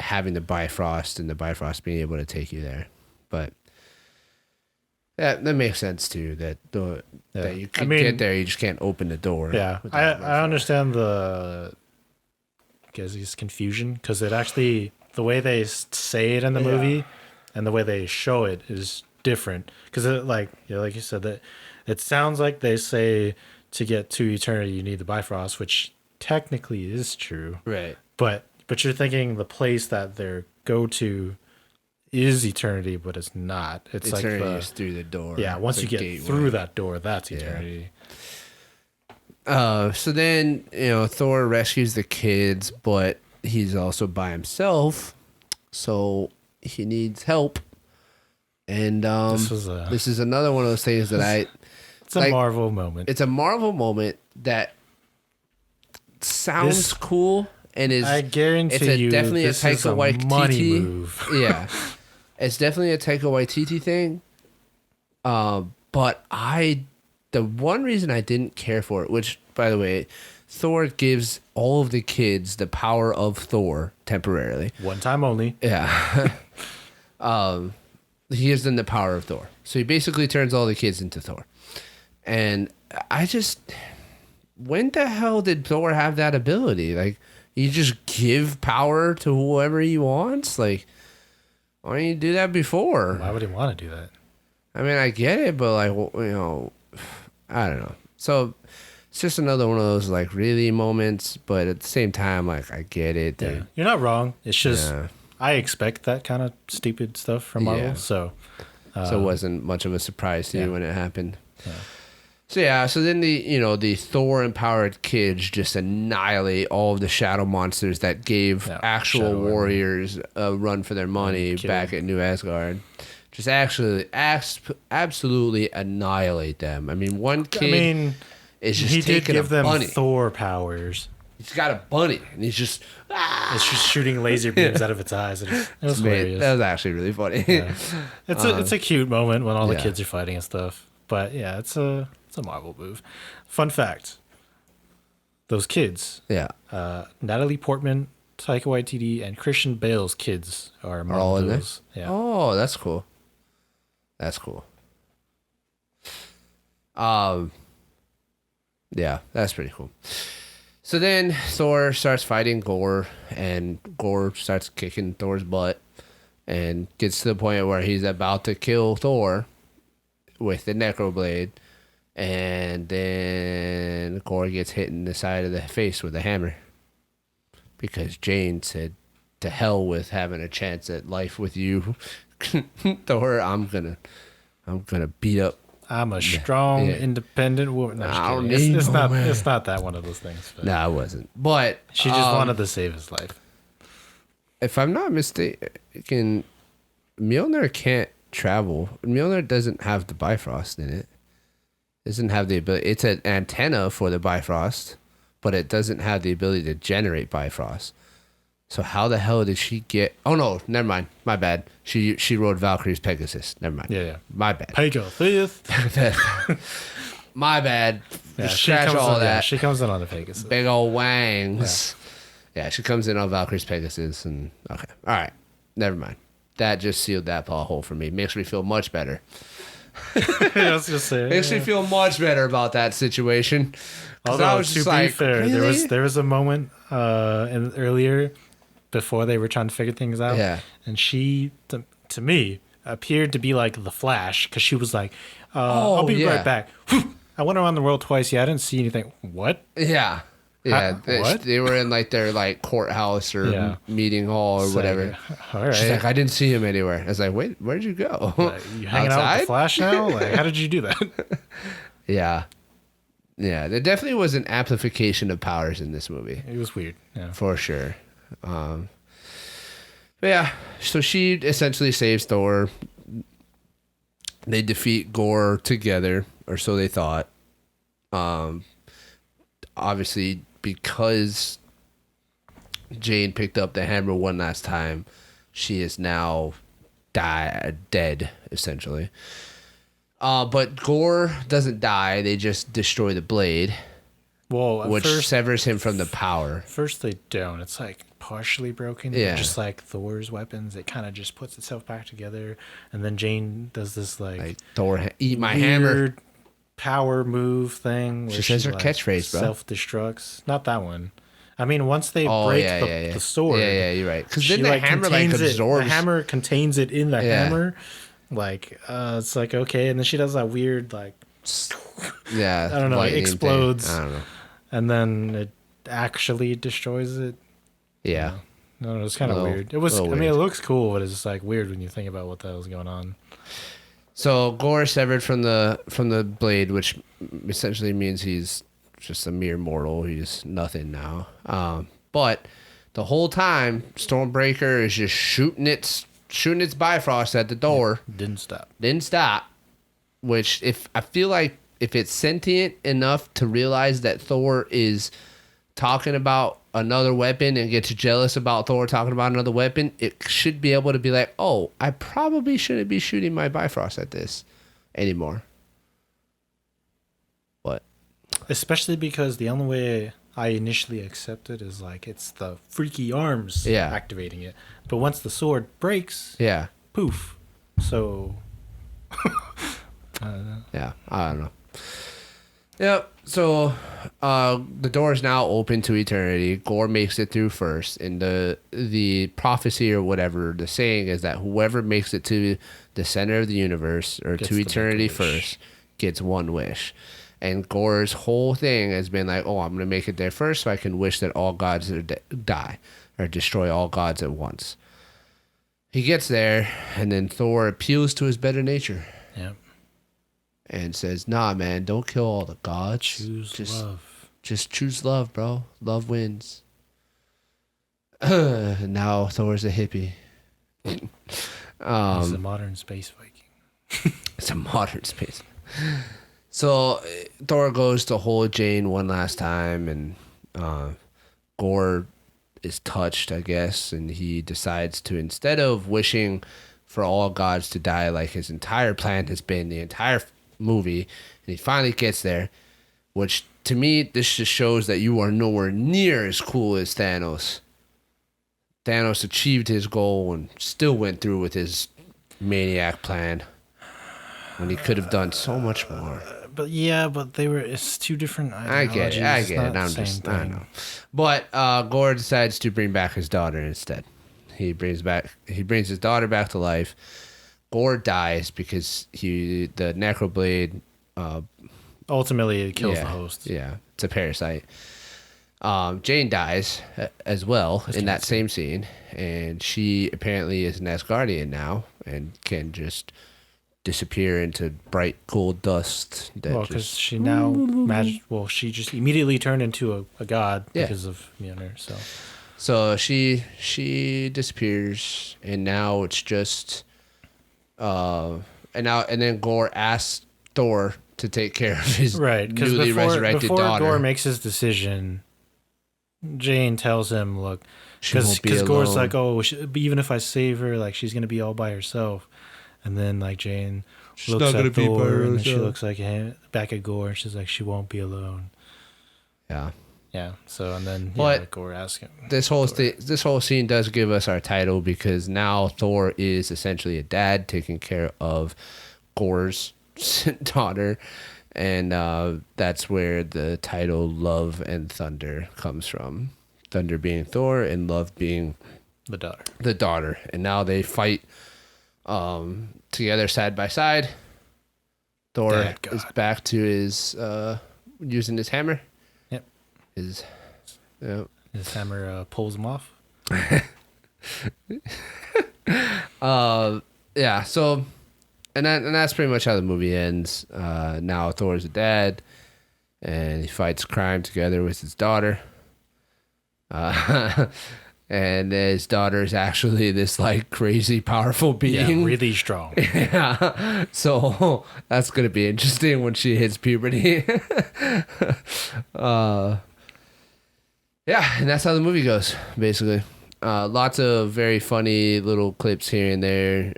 having the Bifrost and the Bifrost being able to take you there. But that makes sense too. That you can get there, you just can't open the door. Yeah, I understand his confusion because it actually the way they say it in the movie and the way they show it is different. Because like you said, that it sounds like they say to get to Eternity you need the Bifrost, which technically is true. Right. But you're thinking the place that they go to is Eternity, but it's not. It's Eternity like is through the door. Yeah, once you get through that door, that's Eternity. So then, Thor rescues the kids, but he's also by himself, so he needs help. And this is another one of those things that it's a Marvel moment. It's a Marvel moment that sounds cool and is. I guarantee definitely this a Taika is a Waititi money move. Yeah, it's definitely a Taika Waititi thing. But the one reason I didn't care for it, which by the way, Thor gives all of the kids the power of Thor temporarily. One time only. Yeah. He gives them the power of Thor. So he basically turns all the kids into Thor. And when the hell did Thor have that ability? Like, you just give power to whoever he wants? Like, why didn't you do that before? Why would he want to do that? I mean, I get it, but like, I don't know. So it's just another one of those like really moments, but at the same time, like I get it. Yeah. You're not wrong. It's just I expect that kind of stupid stuff from Marvel, so it wasn't much of a surprise to you when it happened. Yeah. So then the Thor empowered kids just annihilate all of the shadow monsters that gave actual warriors a run for their money back at New Asgard. Just actually absolutely annihilate them. I mean, one kid is just taking did give a bunny. Them Thor powers. He's got a bunny, and he's just it's just shooting laser beams out of its eyes. It was hilarious. That was actually really funny. Yeah. It's a cute moment when all the kids are fighting and stuff. But yeah, it's a Marvel move. Fun fact: those kids, Natalie Portman, Taika Waititi, and Christian Bale's kids are all in there. Yeah. Oh, that's cool. That's cool. Yeah, that's pretty cool. So then Thor starts fighting Gore, and Gore starts kicking Thor's butt and gets to the point where he's about to kill Thor with the Necroblade, and then Gore gets hit in the side of the face with a hammer because Jane said, "To hell with having a chance at life with you, Thor. I'm gonna beat up." I'm a strong, independent woman. No, I don't it's, need it's no not. man. It's not that one of those things. But No, it wasn't. But she just wanted to save his life. If I'm not mistaken, Mjolnir can't travel. Mjolnir doesn't have the Bifrost in it. Doesn't have the ability. It's an antenna for the Bifrost, but it doesn't have the ability to generate Bifrost. So how the hell did she get? Oh no, never mind. My bad. She rode Valkyrie's Pegasus. Never mind. Yeah. My bad. Pegasus. My bad. Yeah, Scratch all that. Yeah, she comes in on the Pegasus. Big old wangs. Yeah, she comes in on Valkyrie's Pegasus, and okay, all right, never mind. That just sealed that hole for me. Makes me feel much better. I was just saying. Makes me feel much better about that situation. 'Cause I Although was to just be like, fair, really? there was a moment earlier before they were trying to figure things out. Yeah. And she to me appeared to be like the Flash because she was like, "I'll be yeah. right back." I went around the world twice. Yeah, I didn't see anything. What? Yeah. Yeah, What? they were in like their like courthouse or Yeah. meeting hall or It's whatever. like, all right. She's like, I didn't see him anywhere. I was like, wait, where'd you go? Like, you hanging out with the Flash now? Like, how did you do that? Yeah. Yeah, there definitely was an amplification of powers in this movie. It was weird. Yeah. For sure. But yeah, so she essentially saves Thor. They defeat Gore together, or so they thought. Obviously, because Jane picked up the hammer one last time, she is now dead, essentially. But Gore doesn't die. They just destroy the blade, Well, which severs him from the power. First they don't. It's like partially broken. Yeah. Just like Thor's weapons, it kind of just puts itself back together. And then Jane does this like Thor, eat my weird hammer. power move thing. She says her catchphrase, bro. Self-destructs. Not that one. I mean, once they break the sword. Yeah, you're right. Because she, then the hammer like contains absorbs. The hammer contains it in the hammer. Like, it's like, okay. And then she does that weird, like, yeah, I don't know, it explodes. I don't know. And then it actually destroys it. Yeah. No, it's kind of weird. It was. I mean, it looks cool, but it's just like weird when you think about what the hell's going on. So Gore severed from the blade, which essentially means he's just a mere mortal. He's nothing now. But the whole time, Stormbreaker is just shooting its Bifrost at the door. Didn't stop. Which I feel like if it's sentient enough to realize that Thor is talking about another weapon and gets jealous about Thor talking about another weapon, it should be able to be like, oh, I probably shouldn't be shooting my Bifrost at this anymore. But especially because the only way I initially accepted is like it's the freaky arms activating it. But once the sword breaks, poof. So I don't know. Yeah, I don't know. Yep. So the door is now open to eternity. Gore makes it through first, and the prophecy or whatever the saying is that whoever makes it to the center of the universe or to eternity first gets one wish. And Gore's whole thing has been like, oh, I'm gonna make it there first, so I can wish that all gods die or destroy all gods at once. He gets there, and then Thor appeals to his better nature. Yeah. And says, nah, man, don't kill all the gods. Choose love. Just choose love, bro. Love wins. Now Thor's a hippie. He's a modern space Viking. It's a modern space. So Thor goes to hold Jane one last time, and Gore is touched, I guess, and he decides to, instead of wishing for all gods to die like his entire plan has been the entire movie, and he finally gets there, which to me this just shows that you are nowhere near as cool as Thanos. Thanos achieved his goal and still went through with his maniac plan when he could have done so much more. But it's two different ideologies. I get it. I know. But Gore decides to bring back his daughter instead. He brings his daughter back to life. Gore dies because the Necroblade ultimately it kills the host. Yeah, it's a parasite. Jane dies as well in that same scene, and she apparently is an Asgardian now and can just disappear into bright, cool dust. Because she now she just immediately turned into a god because of herself. So she disappears, and now it's just, and then Gore asks Thor to take care of his newly resurrected daughter. Before Gore makes his decision, Jane tells him, "Look, because Gore's like, oh, even if I save her, like she's gonna be all by herself." And then like Jane looks at Thor, and then she looks like back at Gore, and she's like, "She won't be alone." Yeah. Yeah. So and then Gore asks him. This whole scene does give us our title because now Thor is essentially a dad taking care of Gore's daughter, and that's where the title Love and Thunder comes from. Thunder being Thor and Love being The daughter. the daughter. And now they fight together side by side. Thor Dad God. is back to his using his hammer. Yep. His hammer pulls him off. Yeah, so and that's pretty much how the movie ends. Now Thor's a dad, and he fights crime together with his daughter. And his daughter is actually this like crazy powerful being. Yeah, really strong. Yeah. So that's gonna be interesting when she hits puberty. Yeah, and that's how the movie goes, basically. Lots of very funny little clips here and there.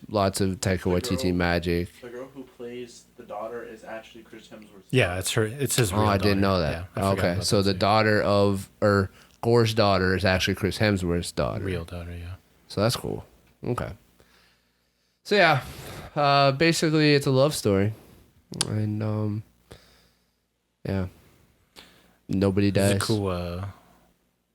Lots of Taika Waititi magic. The girl who plays the daughter is actually Chris Hemsworth's Yeah, it's her. It's his. Real I daughter. didn't know that. Yeah, I forgot Okay, about so that the too. daughter of Gore's daughter is actually Chris Hemsworth's daughter. Real daughter. Yeah. So that's cool. Okay. So yeah, basically it's a love story, and yeah, nobody dies. It's a cool.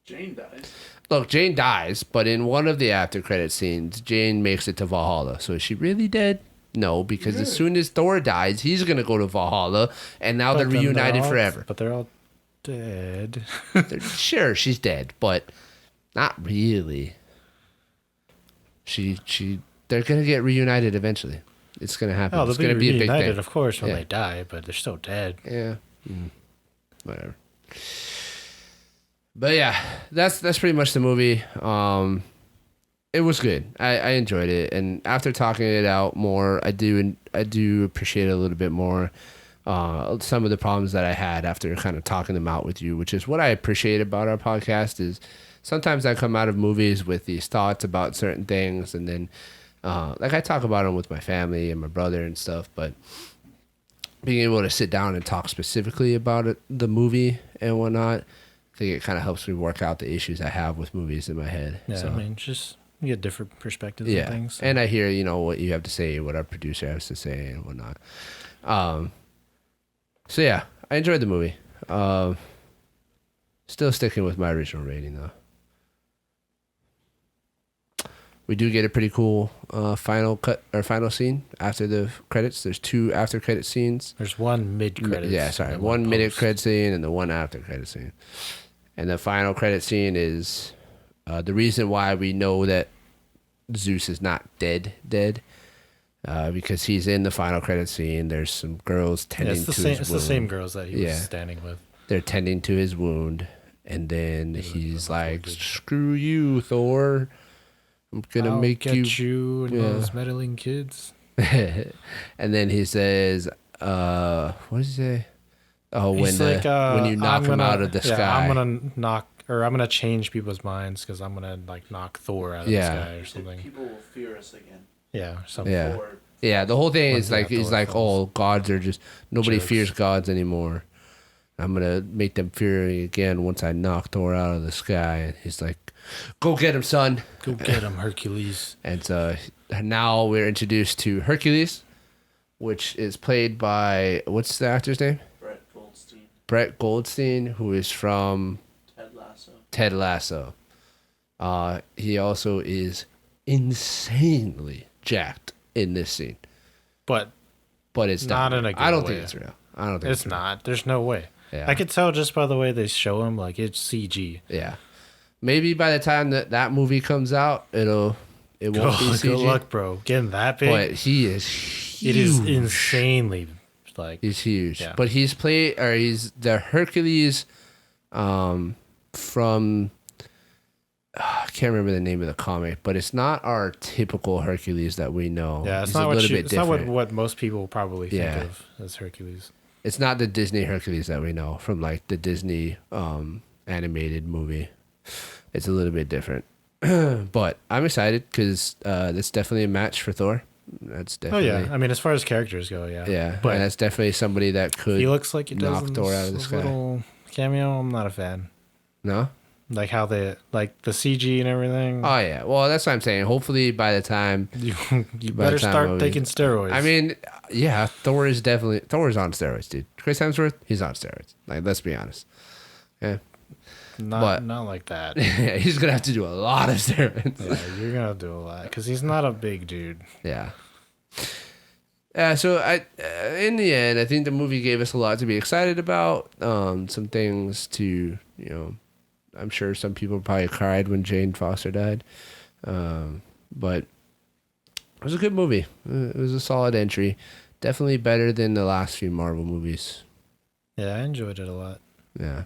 Jane dies. Look, Jane dies, but in one of the after credit scenes, Jane makes it to Valhalla. So is she really dead? No, because as soon as Thor dies, he's gonna go to Valhalla, and now they're But then reunited all- forever. But they're all dead. Sure, she's dead, but not really. They're gonna get reunited eventually. It's gonna happen. Oh, It's they'll gonna be be a big reunited, thing. of course, when Yeah. they die, but they're still dead. Yeah. Whatever. But yeah, that's pretty much the movie. It was good. I enjoyed it, and after talking it out more, I do appreciate it a little bit more. Some of the problems that I had after kind of talking them out with you, which is what I appreciate about our podcast, is sometimes I come out of movies with these thoughts about certain things, and then like I talk about them with my family and my brother and stuff, but being able to sit down and talk specifically about it, the movie and whatnot, I think it kind of helps me work out the issues I have with movies in my head. Yeah, So, I mean, just you get different perspectives yeah, on things. and I hear what you have to say, what our producer has to say, and whatnot. So yeah, I enjoyed the movie. Still sticking with my original rating though. We do get a pretty cool final cut or final scene after the credits. There's 2 after credit scenes. There's one mid credits. Yeah, sorry, and one minute post. credit scene and the one after credit scene. And the final credit scene is the reason why we know that Zeus is not dead, because he's in the final credit scene. There's some girls Yeah, tending it's the to same. his It's wound. the same girls that he Yeah. was standing with. They're tending to his wound, and then he's the like, wounded. "Screw you, Thor! I'm gonna I'll make get you and yeah. those meddling kids. And then he says, "What does he say? Oh, He's when like, when you knock him out of the sky." I'm gonna change people's minds because I'm gonna like knock Thor out of Yeah. the sky or something. People will fear us again. Yeah, something. Yeah. Or Yeah, the whole thing When is like the he's outdoor like, films. oh, gods are just nobody Jokes. fears gods anymore. I'm gonna make them fear me again once I knock Thor out of the sky. And he's like, "Go get him, son!" Go get him, Hercules. And so now we're introduced to Hercules, which is played by what's the actor's name? Brett Goldstein, Brett Goldstein, who is from Ted Lasso. Ted Lasso. He also is insanely jacked in this scene, But but it's Not in a good I don't way. think it's real. I don't think it's real. not. There's no way. Yeah. I could tell just by the way they show him, like it's CG. Yeah, maybe by the time that movie comes out, it won't be CG. Good luck, bro. Getting that big. But he is huge. It is insanely like He's huge. Yeah. But he's the Hercules, from. I can't remember the name of the comic, but it's not our typical Hercules that we know. yeah, it's He's not a what little you, bit it's not different. what most people probably think Yeah. of as Hercules. It's not the Disney Hercules that we know from like the Disney animated movie. It's a little bit different. But I'm excited because that's definitely a match for Thor. That's Oh definitely yeah, I mean as far as characters go, yeah. yeah, but and that's definitely somebody that could he looks like he does knock in Thor this out of the sky. little cameo. I'm not a fan. No, Like how they like the CG and everything. Oh yeah, well that's what I'm saying. Hopefully by the time You by the better time start we- taking steroids. I mean, yeah, Thor's on steroids, dude. Chris Hemsworth, he's on steroids. Like, let's be honest. Yeah, but- not like that. yeah, he's gonna have to do a lot of steroids. Yeah, you're gonna do a lot because he's not a big dude. Yeah. So in the end, I think the movie gave us a lot to be excited about. Some things to, I'm sure some people probably cried when Jane Foster died. But it was a good movie. It was a solid entry. Definitely better than the last few Marvel movies. Yeah, I enjoyed it a lot. Yeah.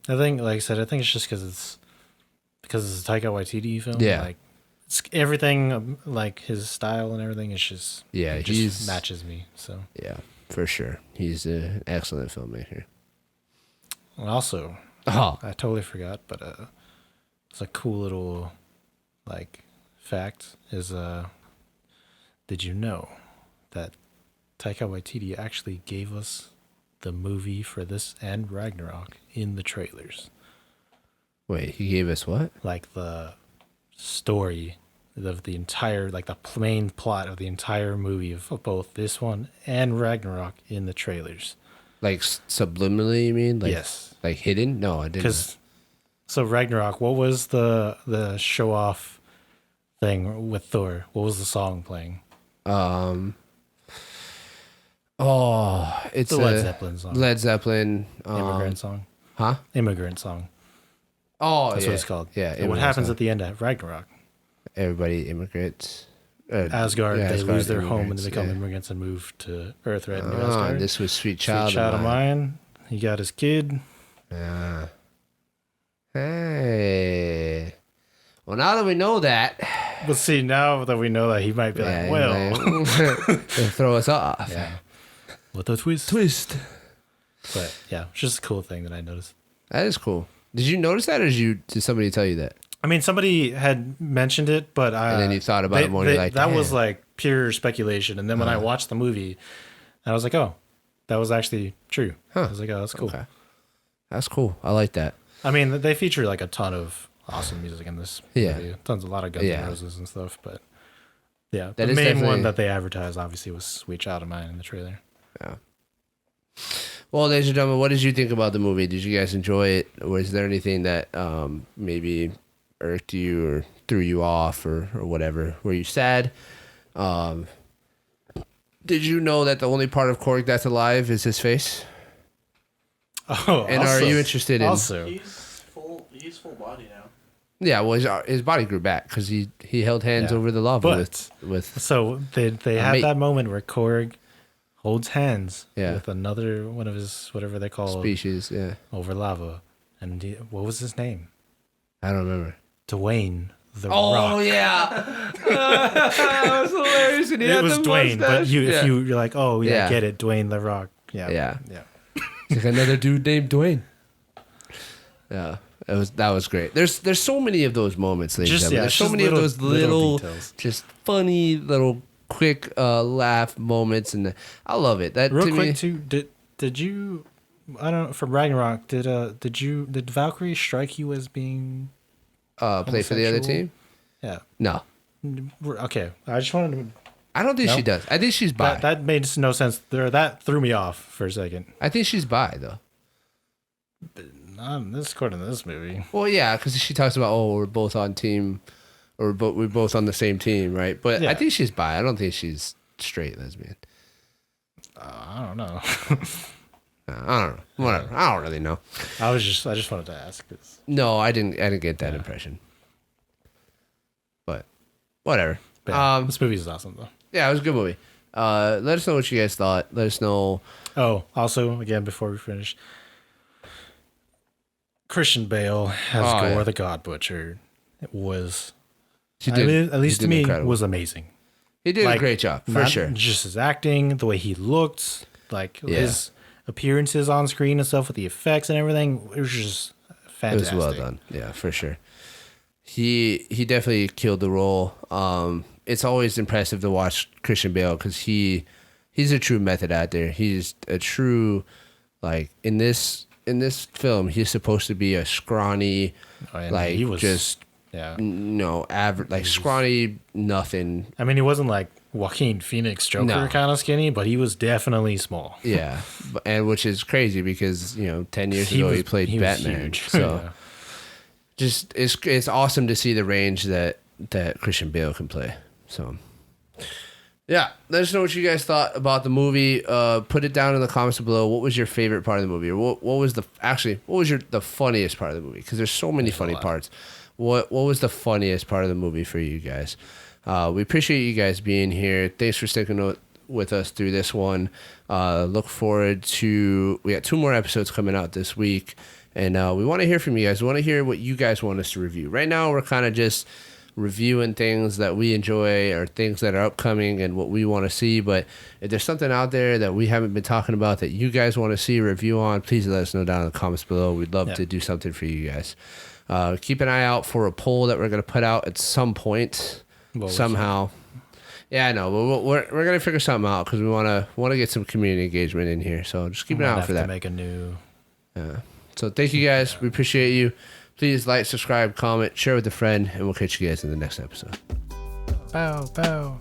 I think, like I said, I think it's just because it's a Taika Waititi film. Yeah. Like it's everything, like his style and everything is just Yeah, just matches me. So Yeah, for sure. He's an excellent filmmaker. and also, Oh, I totally forgot, but it's a cool little like fact is did you know that Taika Waititi actually gave us the movie for this and Ragnarok in the trailers? wait, he gave us what? Like the story of the entire, like the main plot of the entire movie of both this one and Ragnarok in the trailers. Like subliminally, you mean? Like, Yes. Like hidden? No, I didn't. Because so Ragnarok, what was the show off thing with Thor? What was the song playing? It's The Led Zeppelin song. Led Zeppelin. Immigrant song. Huh? Immigrant song. Oh, That's yeah. what it's called. Yeah. And what immigrant happens song. at the end of Ragnarok? Everybody immigrates. Asgard, yeah, they Asgard lose their home and immigrants, they become yeah. immigrants and move to Earth, right? Into Oh, Asgard. this was Sweet Sweet Child, of mine. He got his kid. Yeah. Hey. Well, now that we know that, But see, now that we know that, he might be like, well, they'll throw us off. yeah, with a twist. Twist. But yeah, it's just a cool thing that I noticed. That is cool. Did you notice that, or did somebody tell you that? I mean, somebody had mentioned it, but And then you thought about it more, and you're like, that was "Damn." like pure speculation. And then when I watched the movie, I was like, oh, that was actually true. Huh. I was like, oh, that's cool. Okay. That's cool. I like that. I mean, they feature like a ton of awesome music in this Yeah. movie. A lot of Guns Yeah. N' Roses and stuff. But yeah, That the is main definitely- one that they advertised obviously was Sweet Child of Mine in the trailer. Yeah. Well, ladies and gentlemen, what did you think about the movie? Did you guys enjoy it? Or was there anything that maybe irked you or threw you off or whatever? Were you sad? Did you know that the only part of Korg that's alive is his face? Oh, And are you interested in... Also, He's full body now. Yeah, well, his body grew back because he held hands Yeah. over the lava But- with... so they had mate. that moment where Korg holds hands Yeah. with another one of his whatever they call species, yeah. over lava, and what was his name? I don't remember. Dwayne the Oh, Rock. yeah. That was hilarious. And he It had was the Dwayne, but mustache. if Yeah. you're like, oh yeah, Yeah. get it, Dwayne the Rock. Yeah, Yeah. yeah. It's like another dude named Dwayne. Yeah, that was great. There's so many of those moments, ladies and gentlemen. There's so just many of those little details. just funny little quick laugh moments, and I love it. That Real to quick me, too, did you? I don't know. From Ragnarok, did Valkyrie strike you as being? play for the other homosexual? team. Yeah. No, Okay. I just wanted to. I don't think No? she does. I think she's bi. That made no sense. That threw me off for a second. I think she's bi though. Not this according to this movie. Well, yeah, because she talks about we're both on team, or we're both on the same team, right? But Yeah. I think she's bi. I don't think she's straight lesbian. I don't know. I don't know. Whatever. I don't really know. I just wanted to ask. 'Cause, No, I didn't get that impression. But whatever. but yeah, this movie is awesome though. Yeah, it was a good movie. Let us know what you guys thought. Let us know. Oh, also again before we finish, Christian Bale as Oh, Gore yeah. the God Butcher was He at least he to did me incredible. was amazing. He did a like, great job for Not sure. Just his acting, the way he looked, like Yeah. his appearances on screen and stuff with the effects and everything. It was just It fantastic. was well done. Yeah, for sure. He definitely killed the role. It's always impressive to watch Christian Bale because he's a true method actor. He's a true, like, in this in this film, he's supposed to be a scrawny, And like he was just yeah. average, like scrawny nothing. I mean, he wasn't like Joaquin Phoenix Joker No. kind of skinny, but he was definitely small. Yeah, and which is crazy because 10 years ago he played was Batman. huge. So Yeah. just it's awesome to see the range that Christian Bale can play. So yeah, let us know what you guys thought about the movie. Put it down in the comments below. What was your favorite part of the movie, or what was the funniest part of the movie? Because there's so many funny parts. What was the funniest part of the movie for you guys? We appreciate you guys being here. Thanks for sticking with us through this one. Look forward to, we got 2 more episodes coming out this week, and we want to hear from you guys. We want to hear what you guys want us to review. Right now, we're kind of just reviewing things that we enjoy or things that are upcoming and what we want to see. But if there's something out there that we haven't been talking about that you guys want to see a review on, please let us know down in the comments below. We'd love to do something for you guys. Keep an eye out for a poll that we're going to put out at some point. Somehow. Yeah, I know, but we're gonna figure something out because we want to get some community engagement in here. So just keep an eye out for that. Make a new. So thank you guys. We appreciate you. Please like, subscribe, comment, share with a friend, and we'll catch you guys in the next episode. Bow.